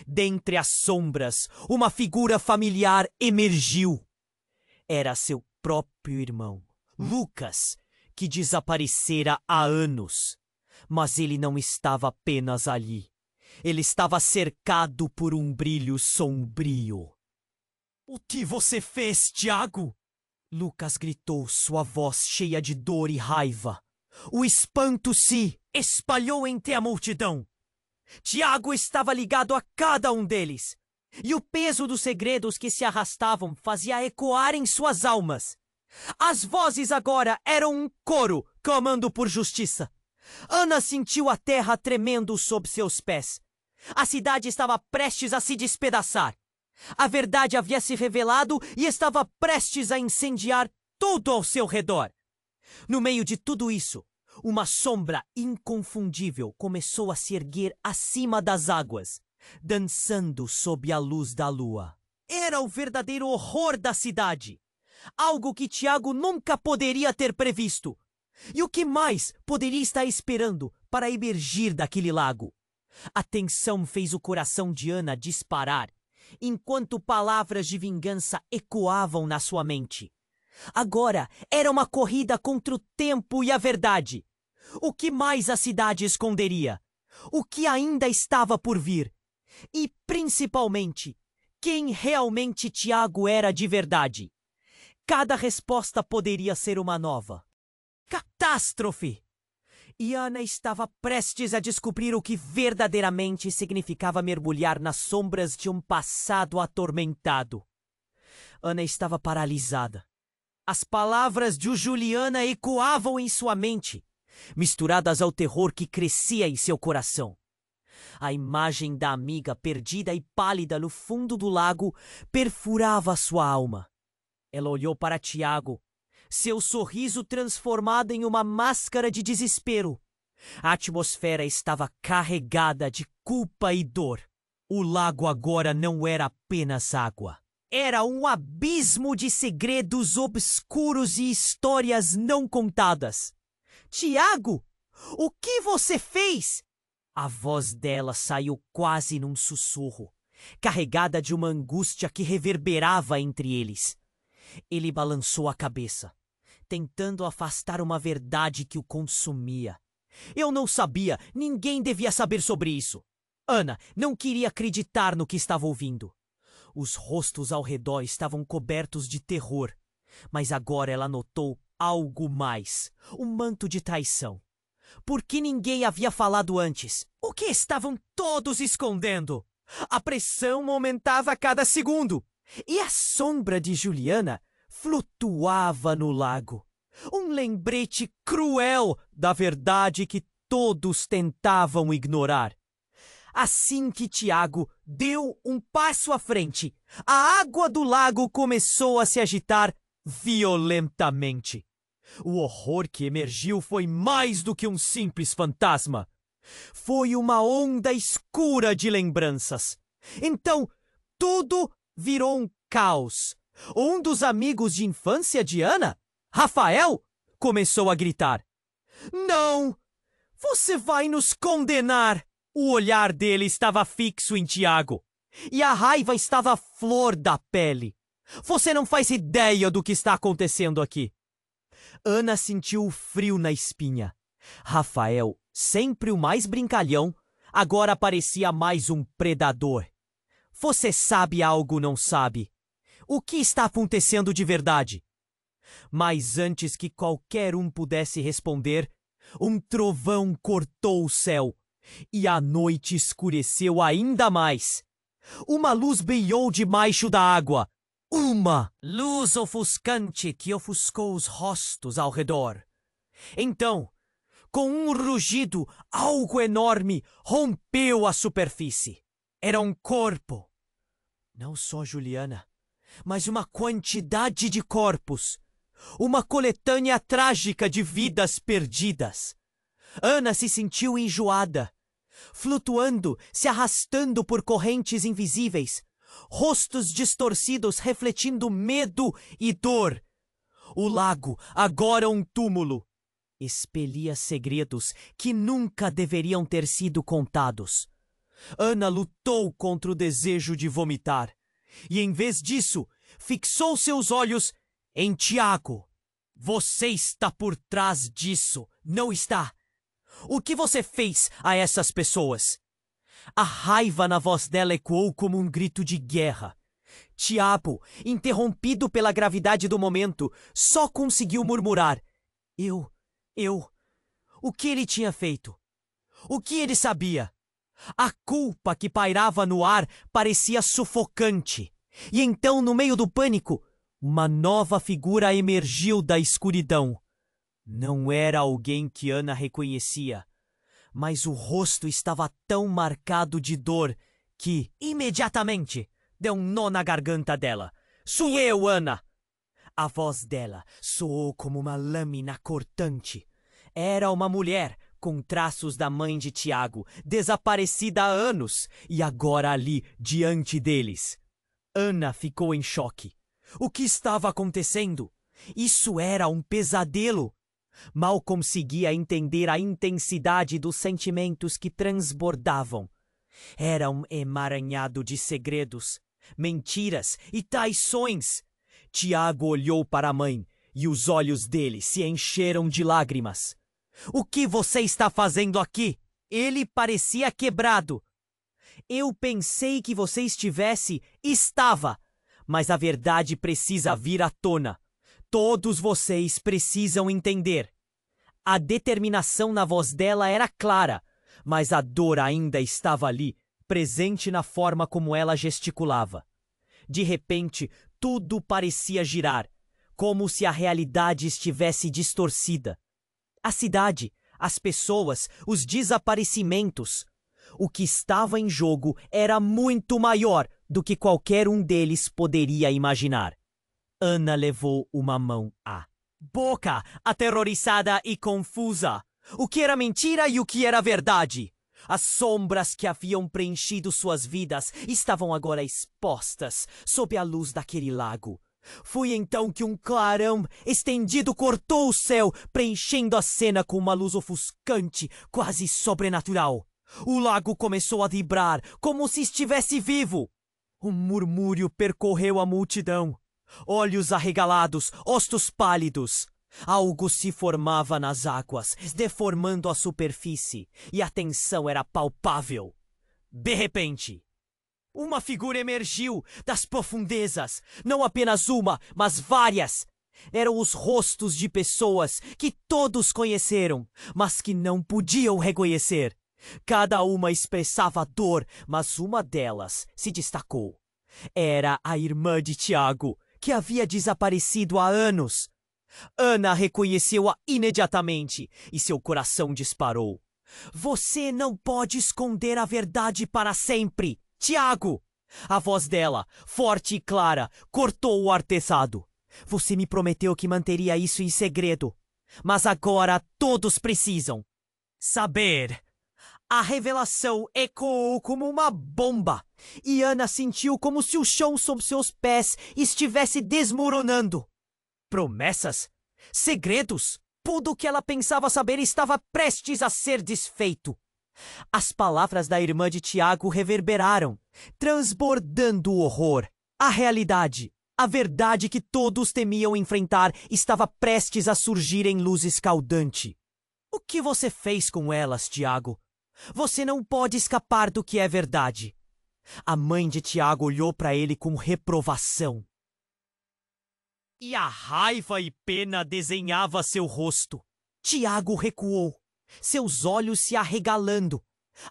Dentre as sombras, uma figura familiar emergiu. Era seu próprio irmão, Lucas, que desaparecera há anos. Mas ele não estava apenas ali. Ele estava cercado por um brilho sombrio. "O que você fez, Tiago?" Lucas gritou, sua voz cheia de dor e raiva. O espanto se espalhou entre a multidão. Tiago estava ligado a cada um deles, e o peso dos segredos que se arrastavam fazia ecoar em suas almas. As vozes agora eram um coro clamando por justiça. Ana sentiu a terra tremendo sob seus pés. A cidade estava prestes a se despedaçar. A verdade havia se revelado e estava prestes a incendiar tudo ao seu redor. No meio de tudo isso, uma sombra inconfundível começou a se erguer acima das águas, dançando sob a luz da lua. Era o verdadeiro horror da cidade. Algo que Tiago nunca poderia ter previsto. E o que mais poderia estar esperando para emergir daquele lago? A tensão fez o coração de Ana disparar, enquanto palavras de vingança ecoavam na sua mente. Agora era uma corrida contra o tempo e a verdade. O que mais a cidade esconderia? O que ainda estava por vir? E, principalmente, quem realmente Tiago era de verdade? Cada resposta poderia ser uma nova catástrofe. E Ana estava prestes a descobrir o que verdadeiramente significava mergulhar nas sombras de um passado atormentado. Ana estava paralisada. As palavras de Juliana ecoavam em sua mente, misturadas ao terror que crescia em seu coração. A imagem da amiga perdida e pálida no fundo do lago perfurava sua alma. Ela olhou para Tiago, seu sorriso transformado em uma máscara de desespero. A atmosfera estava carregada de culpa e dor. O lago agora não era apenas água. Era um abismo de segredos obscuros e histórias não contadas. "Tiago, o que você fez?" A voz dela saiu quase num sussurro, carregada de uma angústia que reverberava entre eles. Ele balançou a cabeça, tentando afastar uma verdade que o consumia. Eu não sabia, ninguém devia saber sobre isso. Ana não queria acreditar no que estava ouvindo. Os rostos ao redor estavam cobertos de terror, mas agora ela notou algo mais, um manto de traição. Por que ninguém havia falado antes? O que estavam todos escondendo? A pressão aumentava a cada segundo, e a sombra de Juliana flutuava no lago. Um lembrete cruel da verdade que todos tentavam ignorar. Assim que Tiago deu um passo à frente, a água do lago começou a se agitar violentamente. O horror que emergiu foi mais do que um simples fantasma. Foi uma onda escura de lembranças. Então, tudo virou um caos. Um dos amigos de infância de Ana, Rafael, começou a gritar: "Não! Você vai nos condenar!" O olhar dele estava fixo em Tiago, e a raiva estava à flor da pele. "Você não faz ideia do que está acontecendo aqui." Ana sentiu o frio na espinha. Rafael, sempre o mais brincalhão, agora parecia mais um predador. "Você sabe algo, não sabe? O que está acontecendo de verdade?" Mas antes que qualquer um pudesse responder, um trovão cortou o céu e a noite escureceu ainda mais. Uma luz brilhou debaixo da água. Uma luz ofuscante que ofuscou os rostos ao redor. Então, com um rugido, algo enorme rompeu a superfície. Era um corpo. Não só Juliana, mas uma quantidade de corpos. Uma coletânea trágica de vidas perdidas. Ana se sentiu enjoada, flutuando, se arrastando por correntes invisíveis, rostos distorcidos refletindo medo e dor. O lago, agora um túmulo, expelia segredos que nunca deveriam ter sido contados. Ana lutou contra o desejo de vomitar, e em vez disso, fixou seus olhos em Tiago. "Você está por trás disso, não está? O que você fez a essas pessoas? A raiva na voz dela ecoou como um grito de guerra. Tiago, interrompido pela gravidade do momento, só conseguiu murmurar: Eu. O que ele tinha feito? O que ele sabia? A culpa que pairava no ar parecia sufocante. E então, no meio do pânico, uma nova figura emergiu da escuridão. Não era alguém que Ana reconhecia, mas o rosto estava tão marcado de dor que, imediatamente, deu um nó na garganta dela. Sou eu, Ana! A voz dela soou como uma lâmina cortante. Era uma mulher com traços da mãe de Tiago, desaparecida há anos, e agora ali, diante deles. Ana ficou em choque. O que estava acontecendo? Isso era um pesadelo. Mal conseguia entender a intensidade dos sentimentos que transbordavam. Era um emaranhado de segredos, mentiras e traições. Tiago olhou para a mãe e os olhos dele se encheram de lágrimas. O que você está fazendo aqui? Ele parecia quebrado. Eu pensei que você estivesse. Estava. Mas a verdade precisa vir à tona. Todos vocês precisam entender. A determinação na voz dela era clara, mas a dor ainda estava ali, presente na forma como ela gesticulava. De repente, tudo parecia girar, como se a realidade estivesse distorcida. A cidade, as pessoas, os desaparecimentos. O que estava em jogo era muito maior do que qualquer um deles poderia imaginar. Ana levou uma mão à boca, aterrorizada e confusa. O que era mentira e o que era verdade? As sombras que haviam preenchido suas vidas estavam agora expostas sob a luz daquele lago. Foi então que um clarão estendido cortou o céu, preenchendo a cena com uma luz ofuscante, quase sobrenatural. O lago começou a vibrar, como se estivesse vivo. Um murmúrio percorreu a multidão. Olhos arregalados, rostos pálidos. Algo se formava nas águas, deformando a superfície, e a tensão era palpável. De repente, uma figura emergiu das profundezas. Não apenas uma, mas várias. Eram os rostos de pessoas que todos conheceram, mas que não podiam reconhecer. Cada uma expressava dor, mas uma delas se destacou. Era a irmã de Tiago, que havia desaparecido há anos. Ana reconheceu-a imediatamente e seu coração disparou. Você não pode esconder a verdade para sempre, Tiago! A voz dela, forte e clara, cortou o arteçado. Você me prometeu que manteria isso em segredo, mas agora todos precisam saber. A revelação ecoou como uma bomba, e Ana sentiu como se o chão sob seus pés estivesse desmoronando. Promessas? Segredos? Tudo o que ela pensava saber estava prestes a ser desfeito. As palavras da irmã de Tiago reverberaram, transbordando o horror. A realidade, a verdade que todos temiam enfrentar, estava prestes a surgir em luz escaldante. O que você fez com elas, Tiago? Você não pode escapar do que é verdade. A mãe de Tiago olhou para ele com reprovação. E a raiva e pena desenhava seu rosto. Tiago recuou, seus olhos se arregalando,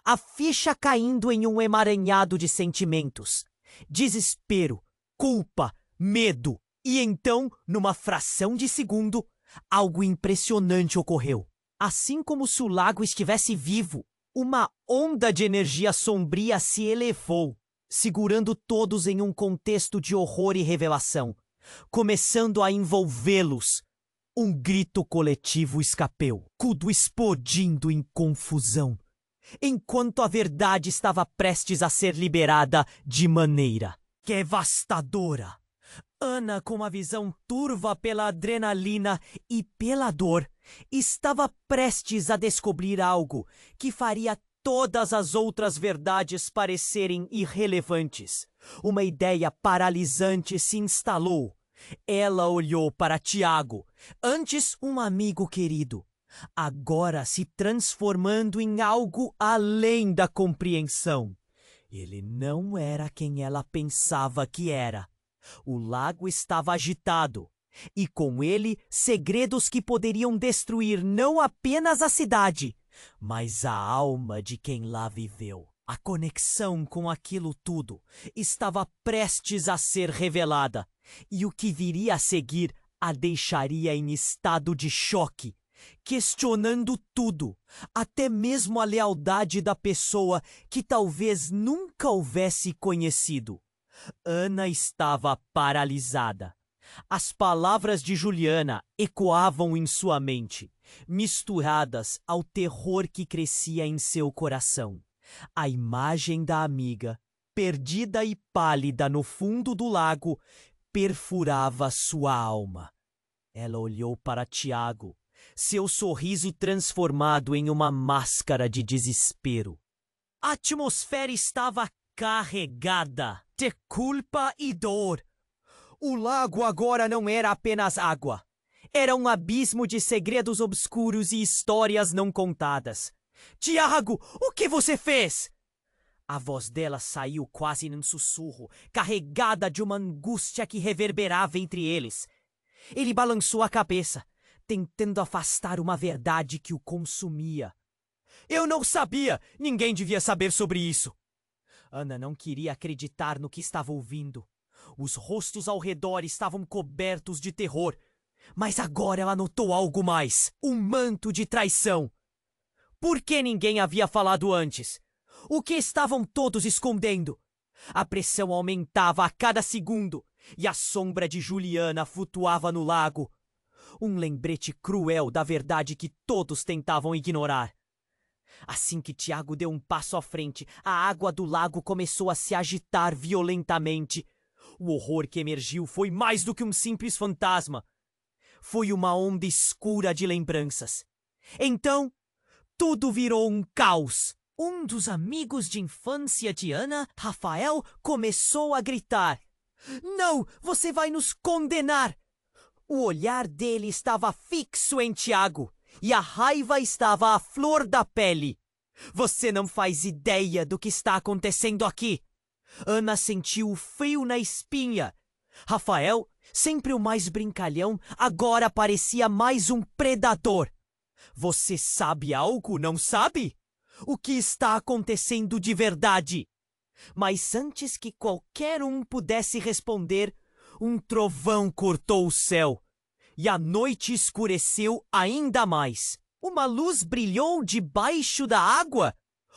a ficha caindo em um emaranhado de sentimentos. Desespero, culpa, medo. E então, numa fração de segundo, algo impressionante ocorreu. Assim como se o lago estivesse vivo, uma onda de energia sombria se elevou, segurando todos em um contexto de horror e revelação, começando a envolvê-los. Um grito coletivo escapeu, tudo explodindo em confusão, enquanto a verdade estava prestes a ser liberada de maneira devastadora. Ana, com uma visão turva pela adrenalina e pela dor, estava prestes a descobrir algo que faria todas as outras verdades parecerem irrelevantes. Uma ideia paralisante se instalou. Ela olhou para Tiago, antes um amigo querido, agora se transformando em algo além da compreensão. Ele não era quem ela pensava que era. O lago estava agitado, e com ele segredos que poderiam destruir não apenas a cidade, mas a alma de quem lá viveu. A conexão com aquilo tudo estava prestes a ser revelada, e o que viria a seguir a deixaria em estado de choque, questionando tudo, até mesmo a lealdade da pessoa que talvez nunca houvesse conhecido. Ana estava paralisada. As palavras de Juliana ecoavam em sua mente, misturadas ao terror que crescia em seu coração. A imagem da amiga, perdida e pálida no fundo do lago, perfurava sua alma. Ela olhou para Tiago, seu sorriso transformado em uma máscara de desespero. A atmosfera estava carregada de culpa e dor. O lago agora não era apenas água. Era um abismo de segredos obscuros e histórias não contadas. Tiago, o que você fez? A voz dela saiu quase num sussurro, carregada de uma angústia que reverberava entre eles. Ele balançou a cabeça, tentando afastar uma verdade que o consumia. Eu não sabia! Ninguém devia saber sobre isso! Ana não queria acreditar no que estava ouvindo. Os rostos ao redor estavam cobertos de terror. Mas agora ela notou algo mais. Um manto de traição. Por que ninguém havia falado antes? O que estavam todos escondendo? A pressão aumentava a cada segundo, e a sombra de Juliana flutuava no lago. Um lembrete cruel da verdade que todos tentavam ignorar. Assim que Tiago deu um passo à frente, a água do lago começou a se agitar violentamente. O horror que emergiu foi mais do que um simples fantasma. Foi uma onda escura de lembranças. Então, tudo virou um caos. Um dos amigos de infância de Ana, Rafael, começou a gritar. Não, você vai nos condenar! O olhar dele estava fixo em Tiago, e a raiva estava à flor da pele. Você não faz ideia do que está acontecendo aqui. Ana sentiu o frio na espinha. Rafael, sempre o mais brincalhão, agora parecia mais um predador. Você sabe algo, não sabe? O que está acontecendo de verdade? Mas antes que qualquer um pudesse responder, um trovão cortou o céu, e a noite escureceu ainda mais. Uma luz brilhou debaixo da água,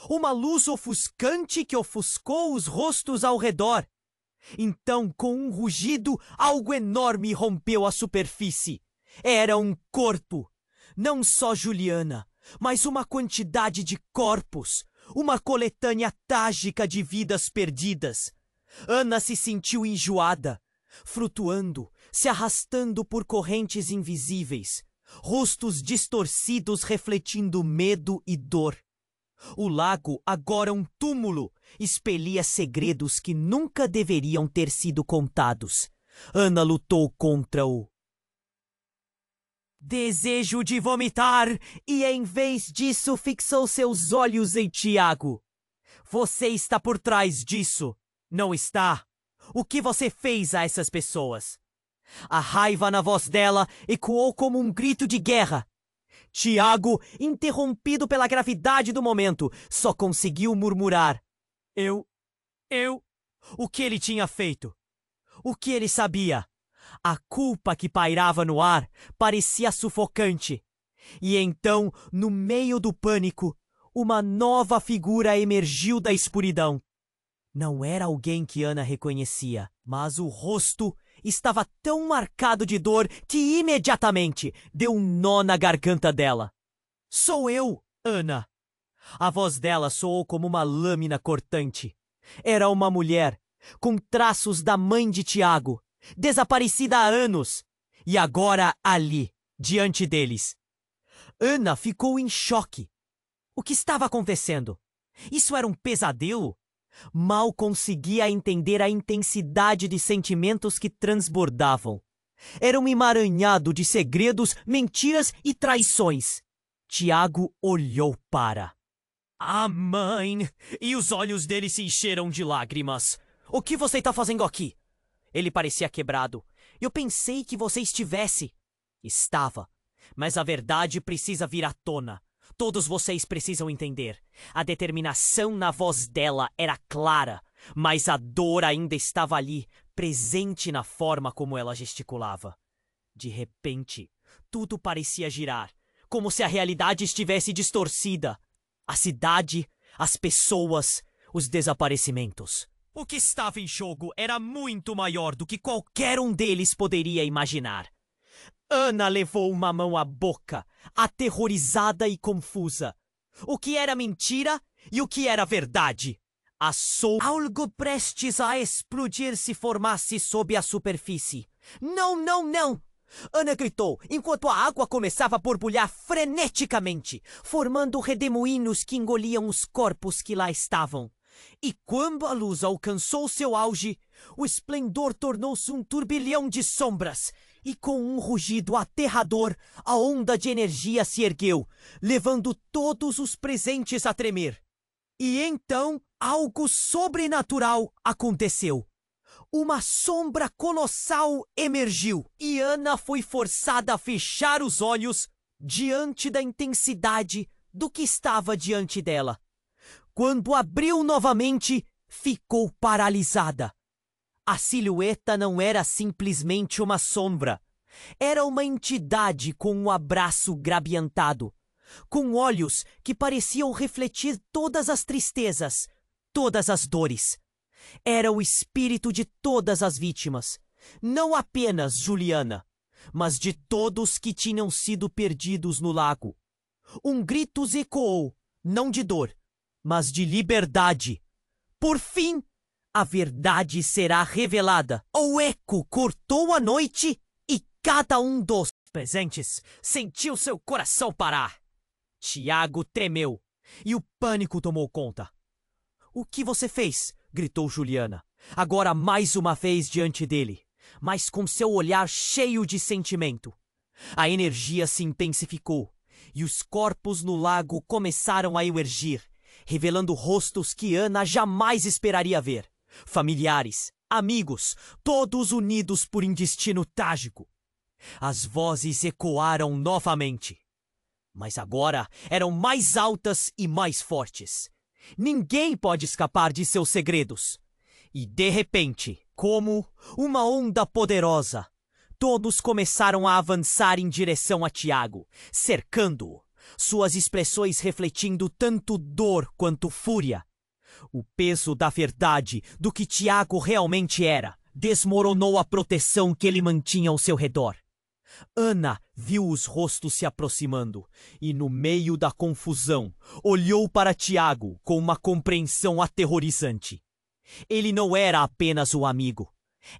uma luz ofuscante que ofuscou os rostos ao redor. Então, com um rugido, algo enorme rompeu a superfície. Era um corpo. Não só Juliana, mas uma quantidade de corpos. Uma coletânea trágica de vidas perdidas. Ana se sentiu enjoada, flutuando, se arrastando por correntes invisíveis, rostos distorcidos refletindo medo e dor. O lago, agora um túmulo, expelia segredos que nunca deveriam ter sido contados. Ana lutou contra o desejo de vomitar e, em vez disso, fixou seus olhos em Tiago. Você está por trás disso, não está? O que você fez a essas pessoas? A raiva na voz dela ecoou como um grito de guerra. Tiago, interrompido pela gravidade do momento, só conseguiu murmurar. Eu... O que ele tinha feito? O que ele sabia? A culpa que pairava no ar parecia sufocante. E então, no meio do pânico, uma nova figura emergiu da escuridão. Não era alguém que Ana reconhecia, mas o rosto estava tão marcado de dor que imediatamente deu um nó na garganta dela. Sou eu, Ana! A voz dela soou como uma lâmina cortante. Era uma mulher, com traços da mãe de Tiago, desaparecida há anos, e agora ali, diante deles. Ana ficou em choque. O que estava acontecendo? Isso era um pesadelo? Mal conseguia entender a intensidade de sentimentos que transbordavam. Era um emaranhado de segredos, mentiras e traições. Tiago olhou para a mãe e os olhos dele se encheram de lágrimas. O que você está fazendo aqui? Ele parecia quebrado. Eu pensei que você estivesse. Estava. Mas a verdade precisa vir à tona. Todos vocês precisam entender. A determinação na voz dela era clara, mas a dor ainda estava ali, presente na forma como ela gesticulava. De repente, tudo parecia girar, como se a realidade estivesse distorcida. A cidade, as pessoas, os desaparecimentos. O que estava em jogo era muito maior do que qualquer um deles poderia imaginar. Ana levou uma mão à boca, aterrorizada e confusa. O que era mentira e o que era verdade? Algo prestes a explodir se formasse sob a superfície. Não, não, não! Ana gritou, enquanto a água começava a borbulhar freneticamente, formando redemoinhos que engoliam os corpos que lá estavam. E quando a luz alcançou seu auge, o esplendor tornou-se um turbilhão de sombras, e com um rugido aterrador, a onda de energia se ergueu, levando todos os presentes a tremer. E então algo sobrenatural aconteceu. Uma sombra colossal emergiu e Ana foi forçada a fechar os olhos diante da intensidade do que estava diante dela. Quando abriu novamente, ficou paralisada. A silhueta não era simplesmente uma sombra. Era uma entidade com um abraço grabiantado, com olhos que pareciam refletir todas as tristezas, todas as dores. Era o espírito de todas as vítimas, não apenas Juliana, mas de todos que tinham sido perdidos no lago. Um grito ecoou, não de dor, mas de liberdade. Por fim, a verdade será revelada. O eco cortou a noite e cada um dos presentes sentiu seu coração parar. Tiago tremeu e o pânico tomou conta. O que você fez? Gritou Juliana, agora mais uma vez diante dele, mas com seu olhar cheio de sentimento. A energia se intensificou e os corpos no lago começaram a emergir, revelando rostos que Ana jamais esperaria ver. Familiares, amigos, todos unidos por um destino trágico. As vozes ecoaram novamente, mas agora eram mais altas e mais fortes. Ninguém pode escapar de seus segredos. E de repente, como uma onda poderosa, todos começaram a avançar em direção a Tiago, cercando-o, suas expressões refletindo tanto dor quanto fúria. O peso da verdade do que Tiago realmente era desmoronou a proteção que ele mantinha ao seu redor. Ana viu os rostos se aproximando e, no meio da confusão, olhou para Tiago com uma compreensão aterrorizante. Ele não era apenas o amigo.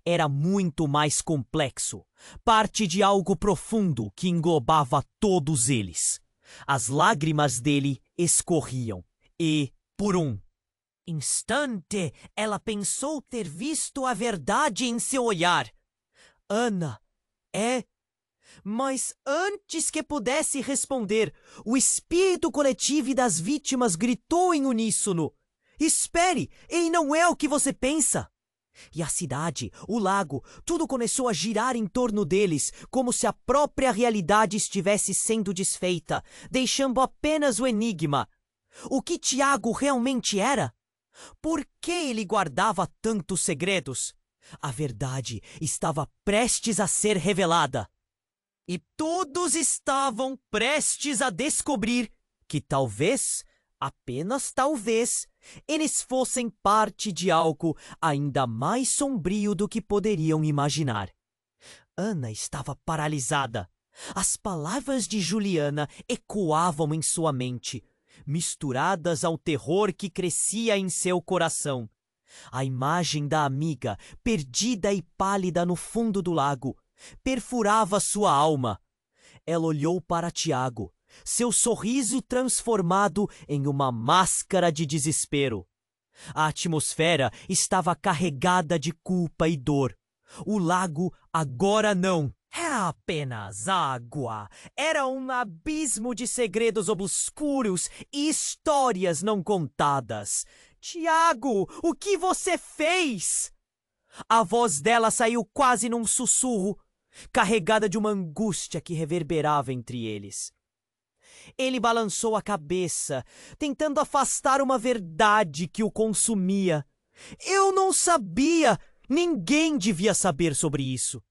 Era muito mais complexo, parte de algo profundo que englobava todos eles. As lágrimas dele escorriam e, por um instante, ela pensou ter visto a verdade em seu olhar. Ana, Mas antes que pudesse responder, o espírito coletivo das vítimas gritou em uníssono: Espere, ele não é o que você pensa! E a cidade, o lago, tudo começou a girar em torno deles, como se a própria realidade estivesse sendo desfeita, deixando apenas o enigma. O que Tiago realmente era? Por que ele guardava tantos segredos? A verdade estava prestes a ser revelada. E todos estavam prestes a descobrir que talvez, apenas talvez, eles fossem parte de algo ainda mais sombrio do que poderiam imaginar. Ana estava paralisada. As palavras de Juliana ecoavam em sua mente, misturadas ao terror que crescia em seu coração. A imagem da amiga, perdida e pálida no fundo do lago, perfurava sua alma. Ela olhou para Tiago, seu sorriso transformado em uma máscara de desespero. A atmosfera estava carregada de culpa e dor. O lago agora não É apenas água. Era um abismo de segredos obscuros e histórias não contadas. Tiago, o que você fez? A voz dela saiu quase num sussurro, carregada de uma angústia que reverberava entre eles. Ele balançou a cabeça, tentando afastar uma verdade que o consumia. Eu não sabia! Ninguém devia saber sobre isso.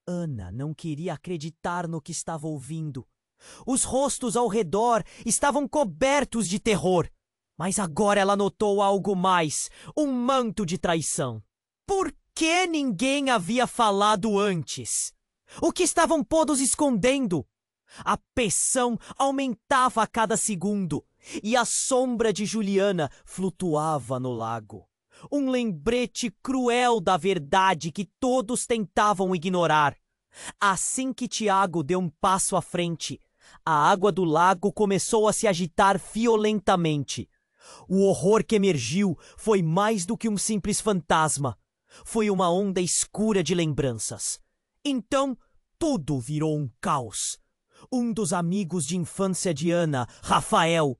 Ana não queria acreditar no que estava ouvindo. Os rostos ao redor estavam cobertos de terror. Mas agora ela notou algo mais, um manto de traição. Por que ninguém havia falado antes? O que estavam todos escondendo? A pressão aumentava a cada segundo e a sombra de Juliana flutuava no lago. Um lembrete cruel da verdade que todos tentavam ignorar. Assim que Tiago deu um passo à frente, a água do lago começou a se agitar violentamente. O horror que emergiu foi mais do que um simples fantasma. Foi uma onda escura de lembranças. Então, tudo virou um caos. Um dos amigos de infância de Ana, Rafael,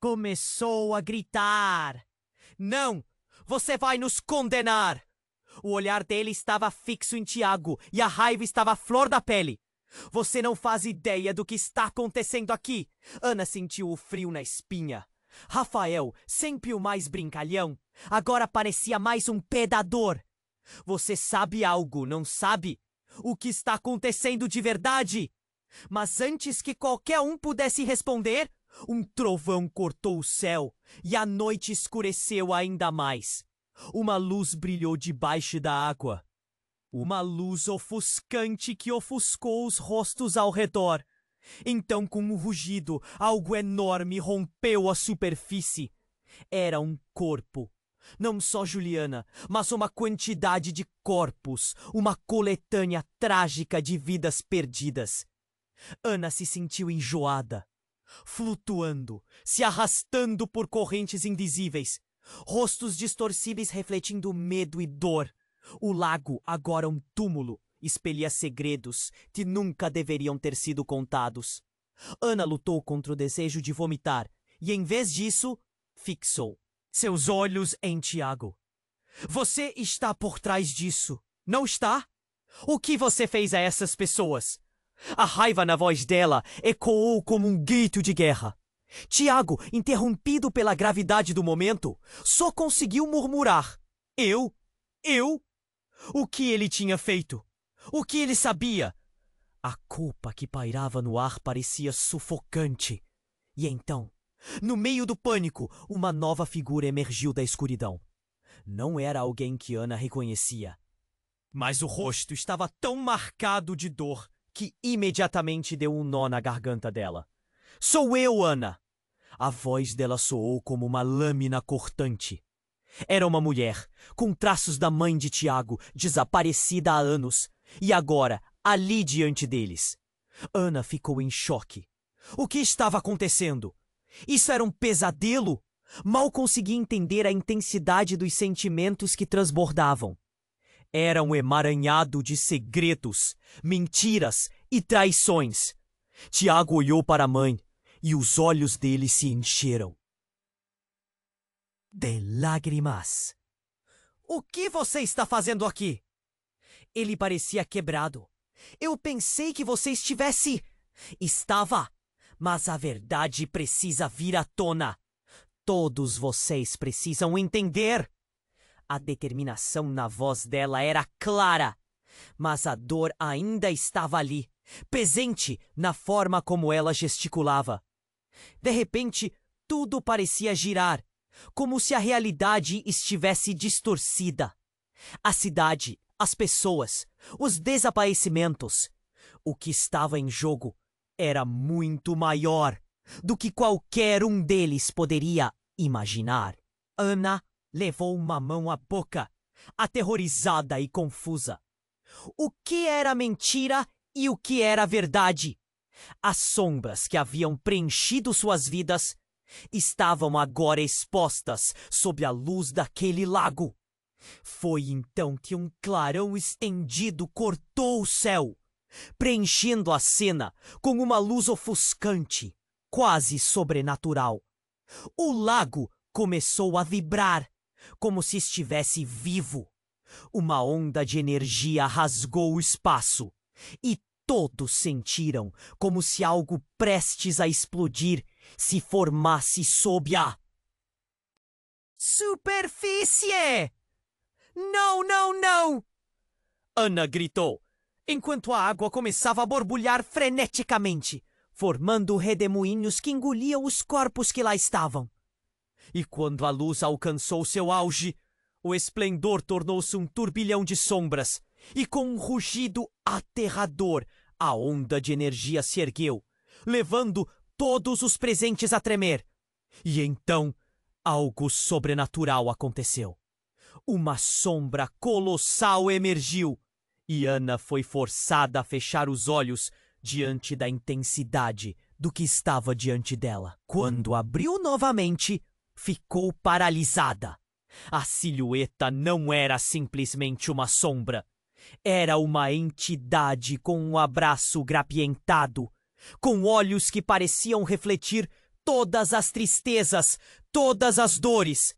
começou a gritar. Não! Você vai nos condenar! O olhar dele estava fixo em Tiago e a raiva estava à flor da pele. Você não faz ideia do que está acontecendo aqui. Ana sentiu o frio na espinha. Rafael, sempre o mais brincalhão, agora parecia mais um predador. Você sabe algo, não sabe? O que está acontecendo de verdade? Mas antes que qualquer um pudesse responder, um trovão cortou o céu e a noite escureceu ainda mais. Uma luz brilhou debaixo da água. Uma luz ofuscante que ofuscou os rostos ao redor. Então, com um rugido, algo enorme rompeu a superfície. Era um corpo. Não só Juliana, mas uma quantidade de corpos, uma coletânea trágica de vidas perdidas. Ana se sentiu enjoada, flutuando, se arrastando por correntes indizíveis, rostos distorcíveis refletindo medo e dor. O lago, agora um túmulo, expelia segredos que nunca deveriam ter sido contados. Ana lutou contra o desejo de vomitar e, em vez disso, fixou seus olhos em Tiago. Você está por trás disso, não está? O que você fez a essas pessoas? A raiva na voz dela ecoou como um grito de guerra. Tiago, interrompido pela gravidade do momento, só conseguiu murmurar. Eu? O que ele tinha feito? O que ele sabia? A culpa que pairava no ar parecia sufocante. E então, no meio do pânico, uma nova figura emergiu da escuridão. Não era alguém que Ana reconhecia. Mas o rosto estava tão marcado de dor que imediatamente deu um nó na garganta dela. Sou eu, Ana! A voz dela soou como uma lâmina cortante. Era uma mulher, com traços da mãe de Tiago, desaparecida há anos, e agora, ali diante deles. Ana ficou em choque. O que estava acontecendo? Isso era um pesadelo? Mal conseguia entender a intensidade dos sentimentos que transbordavam. Era um emaranhado de segredos, mentiras e traições. Tiago olhou para a mãe e os olhos dele se encheram de lágrimas. O que você está fazendo aqui? Ele parecia quebrado. Eu pensei que você estivesse... Estava, mas a verdade precisa vir à tona. Todos vocês precisam entender. A determinação na voz dela era clara, mas a dor ainda estava ali, presente na forma como ela gesticulava. De repente, tudo parecia girar, como se a realidade estivesse distorcida. A cidade, as pessoas, os desaparecimentos. O que estava em jogo era muito maior do que qualquer um deles poderia imaginar. Ana levou uma mão à boca, aterrorizada e confusa. O que era mentira e o que era verdade? As sombras que haviam preenchido suas vidas estavam agora expostas sob a luz daquele lago. Foi então que um clarão estendido cortou o céu, preenchendo a cena com uma luz ofuscante, quase sobrenatural. O lago começou a vibrar, como se estivesse vivo. Uma onda de energia rasgou o espaço, e todos sentiram como se algo prestes a explodir se formasse sob a superfície! Não, não, não! Ana gritou, enquanto a água começava a borbulhar freneticamente, formando redemoinhos que engoliam os corpos que lá estavam. E quando a luz alcançou seu auge, o esplendor tornou-se um turbilhão de sombras, e com um rugido aterrador, a onda de energia se ergueu, levando todos os presentes a tremer. E então, algo sobrenatural aconteceu. Uma sombra colossal emergiu, e Ana foi forçada a fechar os olhos diante da intensidade do que estava diante dela. Quando abriu novamente, ficou paralisada. A silhueta não era simplesmente uma sombra. Era uma entidade com um abraço grapientado, com olhos que pareciam refletir todas as tristezas, todas as dores.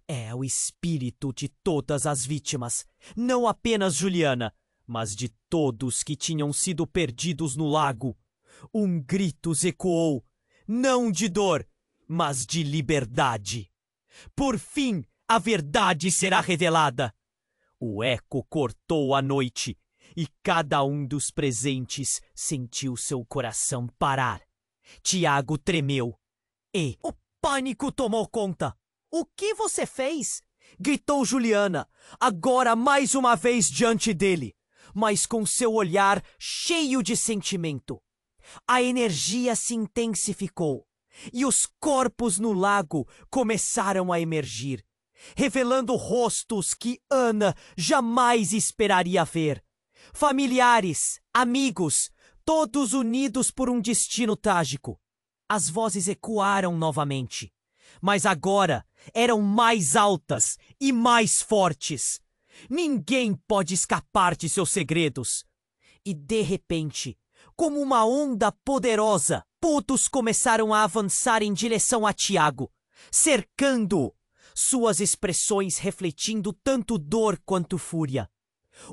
É o espírito de todas as vítimas, não apenas Juliana, mas de todos que tinham sido perdidos no lago. Um grito ecoou, não de dor, mas de liberdade. Por fim, a verdade será revelada. O eco cortou a noite, e cada um dos presentes sentiu seu coração parar. Tiago tremeu, e o pânico tomou conta. O que você fez? Gritou Juliana, agora mais uma vez diante dele, mas com seu olhar cheio de sentimento. A energia se intensificou, e os corpos no lago começaram a emergir, revelando rostos que Ana jamais esperaria ver. Familiares, amigos, todos unidos por um destino trágico. As vozes ecoaram novamente, mas agora eram mais altas e mais fortes. Ninguém pode escapar de seus segredos. E de repente, como uma onda poderosa, todos começaram a avançar em direção a Tiago, cercando-o, suas expressões refletindo tanto dor quanto fúria.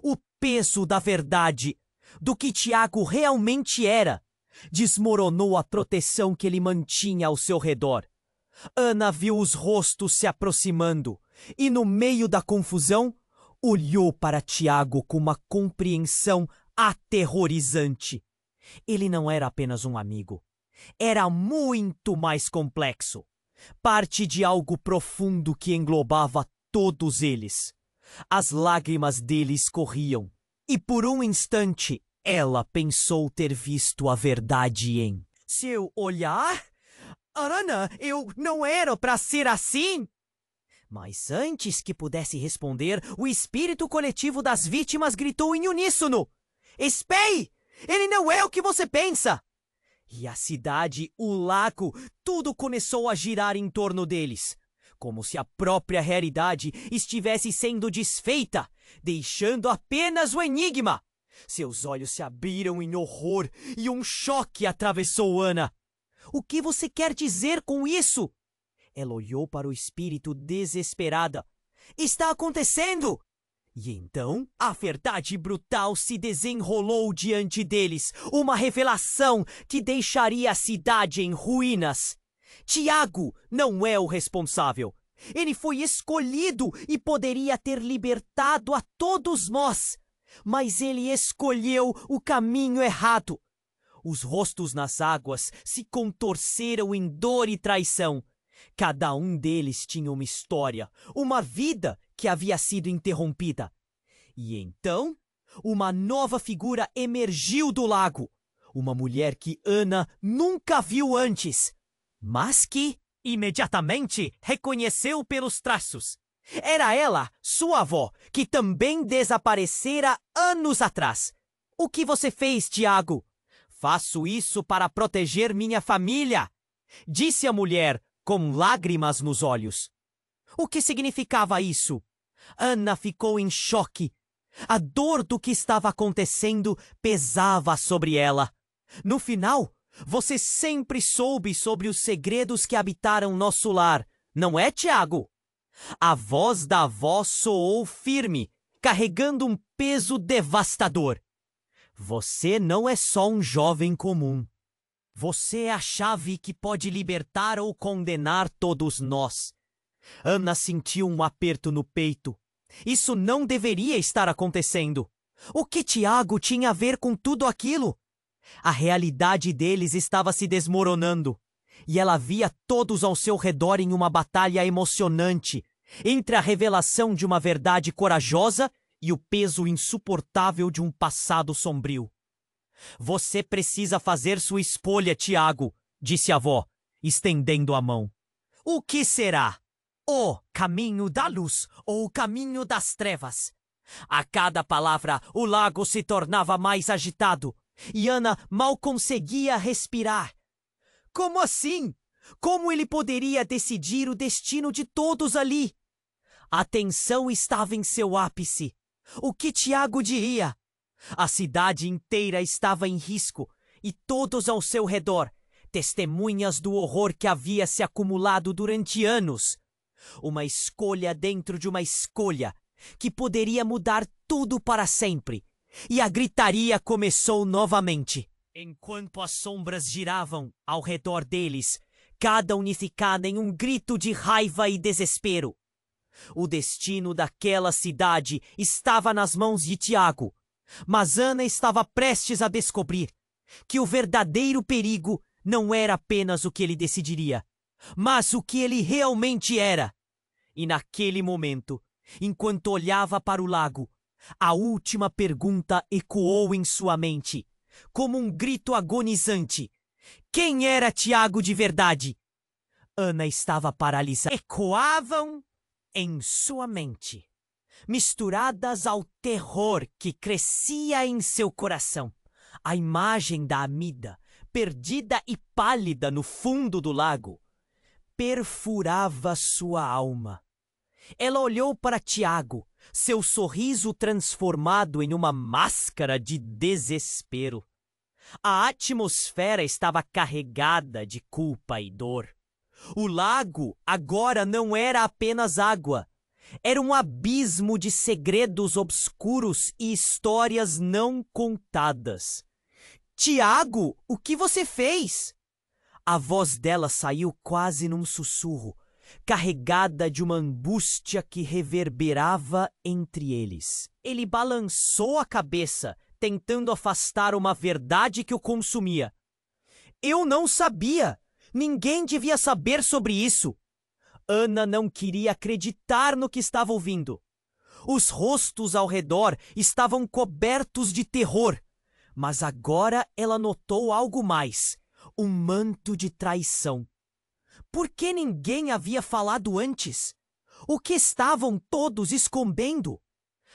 O peso da verdade, do que Tiago realmente era, desmoronou a proteção que ele mantinha ao seu redor. Ana viu os rostos se aproximando e, no meio da confusão, olhou para Tiago com uma compreensão aterrorizante. Ele não era apenas um amigo. Era muito mais complexo. Parte de algo profundo que englobava todos eles. As lágrimas dele escorriam, e por um instante ela pensou ter visto a verdade em seu olhar. Ana, eu não era para ser assim! Mas antes que pudesse responder, o espírito coletivo das vítimas gritou em uníssono: Espere! Ele não é o que você pensa! E a cidade, o lago, tudo começou a girar em torno deles, como se a própria realidade estivesse sendo desfeita, deixando apenas o enigma. Seus olhos se abriram em horror e um choque atravessou Ana. O que você quer dizer com isso? Ela olhou para o espírito desesperada. Está acontecendo! E então, a verdade brutal se desenrolou diante deles, uma revelação que deixaria a cidade em ruínas. Tiago não é o responsável. Ele foi escolhido e poderia ter libertado a todos nós. Mas ele escolheu o caminho errado. Os rostos nas águas se contorceram em dor e traição. Cada um deles tinha uma história, uma vida que havia sido interrompida. E então, uma nova figura emergiu do lago. Uma mulher que Ana nunca viu antes, mas que imediatamente reconheceu pelos traços. Era ela, sua avó, que também desaparecera anos atrás. O que você fez, Tiago? Faço isso para proteger minha família, disse a mulher com lágrimas nos olhos. O que significava isso? Ana ficou em choque. A dor do que estava acontecendo pesava sobre ela. No final, você sempre soube sobre os segredos que habitaram nosso lar, não é, Tiago? A voz da avó soou firme, carregando um peso devastador. Você não é só um jovem comum. Você é a chave que pode libertar ou condenar todos nós. Ana sentiu um aperto no peito. Isso não deveria estar acontecendo. O que Tiago tinha a ver com tudo aquilo? A realidade deles estava se desmoronando, e ela via todos ao seu redor em uma batalha emocionante, entre a revelação de uma verdade corajosa e o peso insuportável de um passado sombrio. Você precisa fazer sua escolha, Tiago, disse a avó, estendendo a mão. O que será? O caminho da luz ou o caminho das trevas? A cada palavra, o lago se tornava mais agitado, e Ana mal conseguia respirar. Como assim? Como ele poderia decidir o destino de todos ali? A tensão estava em seu ápice. O que Tiago diria? A cidade inteira estava em risco, e todos ao seu redor, testemunhas do horror que havia se acumulado durante anos. Uma escolha dentro de uma escolha, que poderia mudar tudo para sempre. E a gritaria começou novamente. Enquanto as sombras giravam ao redor deles, cada unificada em um grito de raiva e desespero. O destino daquela cidade estava nas mãos de Tiago, mas Ana estava prestes a descobrir que o verdadeiro perigo não era apenas o que ele decidiria, mas o que ele realmente era. E naquele momento, enquanto olhava para o lago, a última pergunta ecoou em sua mente, como um grito agonizante. Quem era Tiago de verdade? Ana estava paralisada. Ecoavam em sua mente, misturadas ao terror que crescia em seu coração. A imagem da Amida, perdida e pálida no fundo do lago, perfurava sua alma. Ela olhou para Tiago, seu sorriso transformado em uma máscara de desespero. A atmosfera estava carregada de culpa e dor. O lago agora não era apenas água. Era um abismo de segredos obscuros e histórias não contadas. Tiago, o que você fez? A voz dela saiu quase num sussurro, carregada de uma angústia que reverberava entre eles. Ele balançou a cabeça, tentando afastar uma verdade que o consumia. Eu não sabia! Ninguém devia saber sobre isso! Ana não queria acreditar no que estava ouvindo. Os rostos ao redor estavam cobertos de terror, mas agora ela notou algo mais, um manto de traição. Por que ninguém havia falado antes? O que estavam todos escondendo?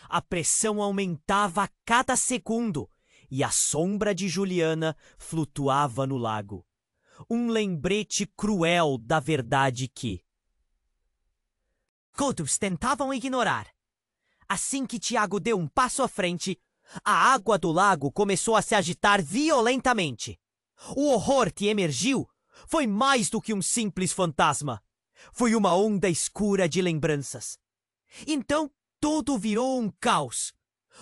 A pressão aumentava a cada segundo e a sombra de Juliana flutuava no lago. Um lembrete cruel da verdade que todos tentavam ignorar. Assim que Tiago deu um passo à frente, a água do lago começou a se agitar violentamente. O horror que emergiu foi mais do que um simples fantasma. Foi uma onda escura de lembranças. Então, tudo virou um caos.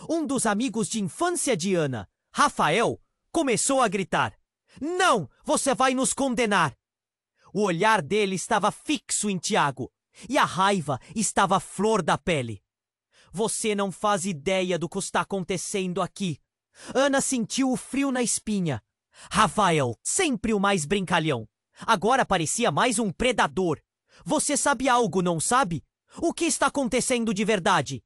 Um dos amigos de infância de Ana, Rafael, começou a gritar: "Não! Você vai nos condenar!" O olhar dele estava fixo em Tiago, e a raiva estava à flor da pele. Você não faz ideia do que está acontecendo aqui. Ana sentiu o frio na espinha. Rafael, sempre o mais brincalhão, agora parecia mais um predador. Você sabe algo, não sabe? O que está acontecendo de verdade?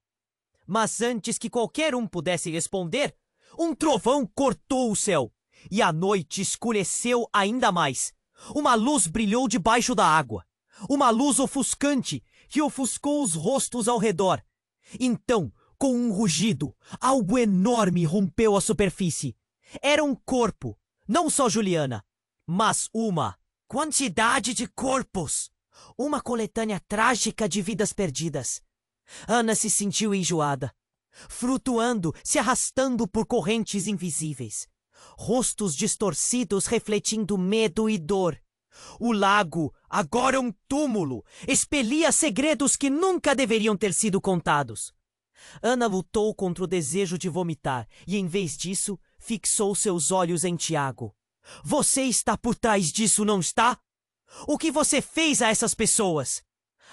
Mas antes que qualquer um pudesse responder, um trovão cortou o céu, e a noite escureceu ainda mais. Uma luz brilhou debaixo da água. Uma luz ofuscante que ofuscou os rostos ao redor. Então, com um rugido, algo enorme rompeu a superfície. Era um corpo, não só Juliana, mas uma quantidade de corpos. Uma coletânea trágica de vidas perdidas. Ana se sentiu enjoada, flutuando, se arrastando por correntes invisíveis. Rostos distorcidos refletindo medo e dor. O lago, agora um túmulo, expelia segredos que nunca deveriam ter sido contados. Ana lutou contra o desejo de vomitar e, em vez disso, fixou seus olhos em Tiago. Você está por trás disso, não está? O que você fez a essas pessoas?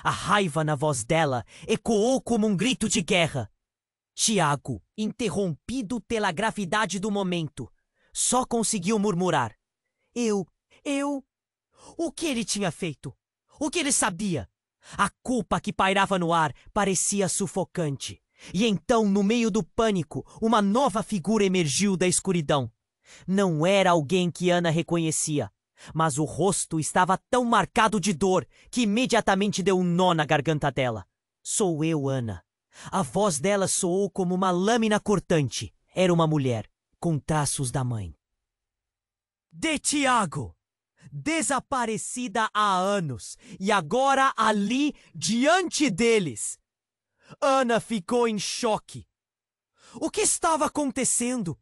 A raiva na voz dela ecoou como um grito de guerra. Tiago, interrompido pela gravidade do momento, só conseguiu murmurar. Eu... O que ele tinha feito? O que ele sabia? A culpa que pairava no ar parecia sufocante. E então, no meio do pânico, uma nova figura emergiu da escuridão. Não era alguém que Ana reconhecia, mas o rosto estava tão marcado de dor que imediatamente deu um nó na garganta dela. Sou eu, Ana. A voz dela soou como uma lâmina cortante. Era uma mulher, com traços da mãe. De Tiago! Desaparecida há anos, e agora ali, diante deles. Ana ficou em choque. O que estava acontecendo?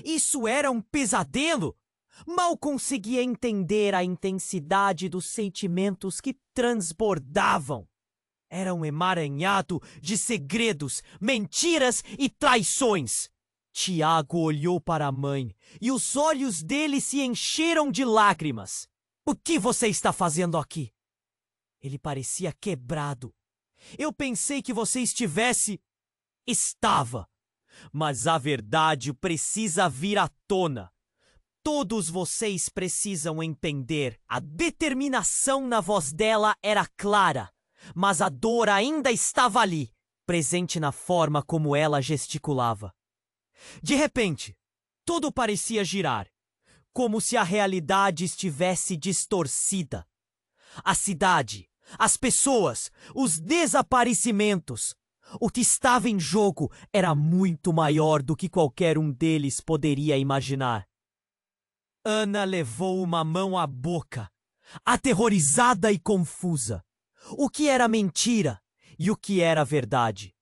Isso era um pesadelo? Mal conseguia entender a intensidade dos sentimentos que transbordavam. Era um emaranhado de segredos, mentiras e traições. Tiago olhou para a mãe e os olhos dele se encheram de lágrimas. O que você está fazendo aqui? Ele parecia quebrado. Eu pensei que você estivesse... Estava. Mas a verdade precisa vir à tona. Todos vocês precisam entender. A determinação na voz dela era clara, mas a dor ainda estava ali, presente na forma como ela gesticulava. De repente, tudo parecia girar, como se a realidade estivesse distorcida. A cidade, as pessoas, os desaparecimentos. O que estava em jogo era muito maior do que qualquer um deles poderia imaginar. Ana levou uma mão à boca, aterrorizada e confusa. O que era mentira e o que era verdade?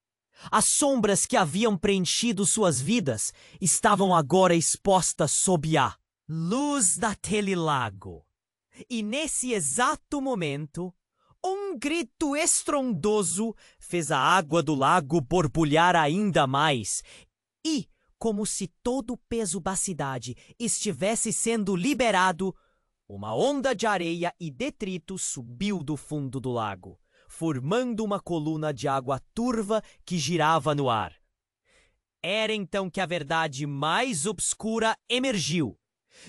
As sombras que haviam preenchido suas vidas estavam agora expostas sob a luz daquele lago. E nesse exato momento, um grito estrondoso fez a água do lago borbulhar ainda mais e, como se todo o peso da cidade estivesse sendo liberado, uma onda de areia e detrito subiu do fundo do lago, formando uma coluna de água turva que girava no ar. Era então que a verdade mais obscura emergiu,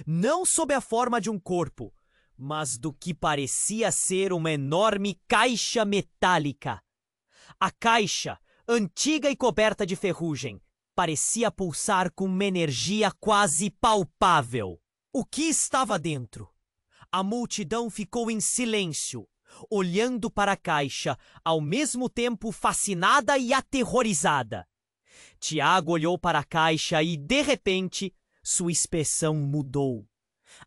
não sob a forma de um corpo, mas do que parecia ser uma enorme caixa metálica. A caixa, antiga e coberta de ferrugem, parecia pulsar com uma energia quase palpável. O que estava dentro? A multidão ficou em silêncio, olhando para a caixa, ao mesmo tempo fascinada e aterrorizada. Tiago olhou para a caixa e, de repente, sua expressão mudou.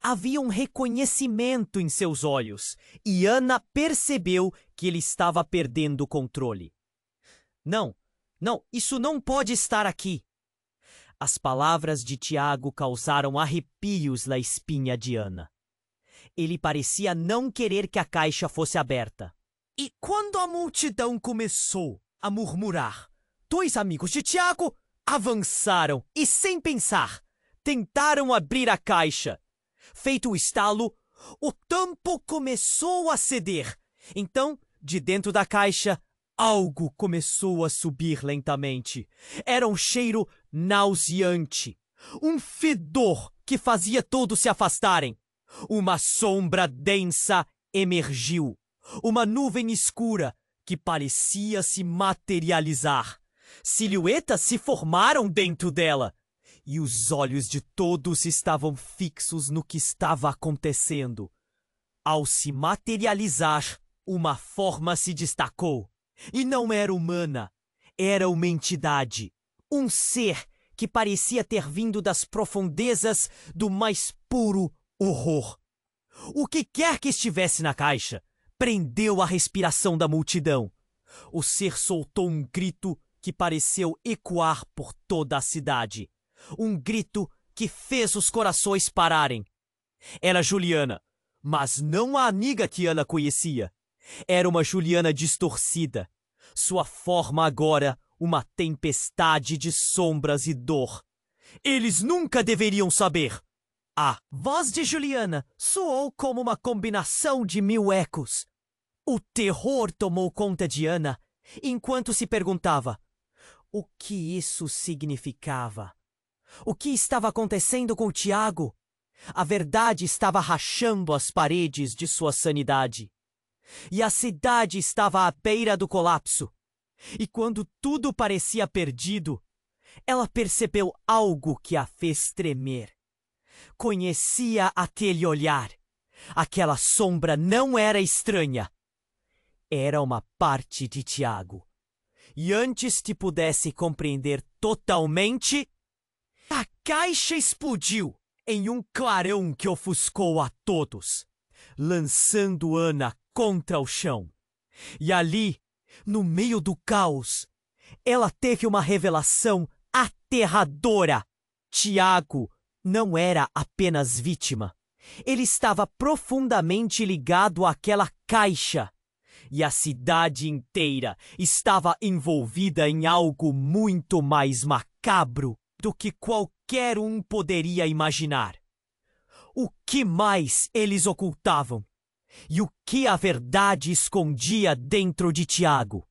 Havia um reconhecimento em seus olhos, e Ana percebeu que ele estava perdendo o controle. Não, isso não pode estar aqui. As palavras de Tiago causaram arrepios na espinha de Ana. Ele parecia não querer que a caixa fosse aberta. E quando a multidão começou a murmurar, dois amigos de Tiago avançaram e, sem pensar, tentaram abrir a caixa. Feito o estalo, o tampo começou a ceder. Então, de dentro da caixa, algo começou a subir lentamente. Era um cheiro nauseante, um fedor que fazia todos se afastarem. Uma sombra densa emergiu, uma nuvem escura que parecia se materializar. Silhuetas se formaram dentro dela, e os olhos de todos estavam fixos no que estava acontecendo. Ao se materializar, uma forma se destacou, e não era humana, era uma entidade, um ser que parecia ter vindo das profundezas do mais puro horror. O que quer que estivesse na caixa prendeu a respiração da multidão. O ser soltou um grito que pareceu ecoar por toda a cidade. Um grito que fez os corações pararem. Era Juliana, mas não a amiga que Ana conhecia. Era uma Juliana distorcida. Sua forma agora, uma tempestade de sombras e dor. Eles nunca deveriam saber. A voz de Juliana soou como uma combinação de 1000 ecos. O terror tomou conta de Ana, enquanto se perguntava o que isso significava. O que estava acontecendo com Tiago? A verdade estava rachando as paredes de sua sanidade. E a cidade estava à beira do colapso. E quando tudo parecia perdido, ela percebeu algo que a fez tremer. Conhecia aquele olhar. Aquela sombra não era estranha. Era uma parte de Tiago. E antes que pudesse compreender totalmente, a caixa explodiu em um clarão que ofuscou a todos, lançando Ana contra o chão. E ali, no meio do caos, ela teve uma revelação aterradora. Tiago não era apenas vítima. Ele estava profundamente ligado àquela caixa. E a cidade inteira estava envolvida em algo muito mais macabro do que qualquer um poderia imaginar. O que mais eles ocultavam? E o que a verdade escondia dentro de Tiago?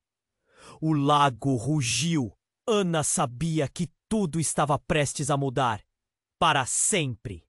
O lago rugiu. Ana sabia que tudo estava prestes a mudar. Para sempre.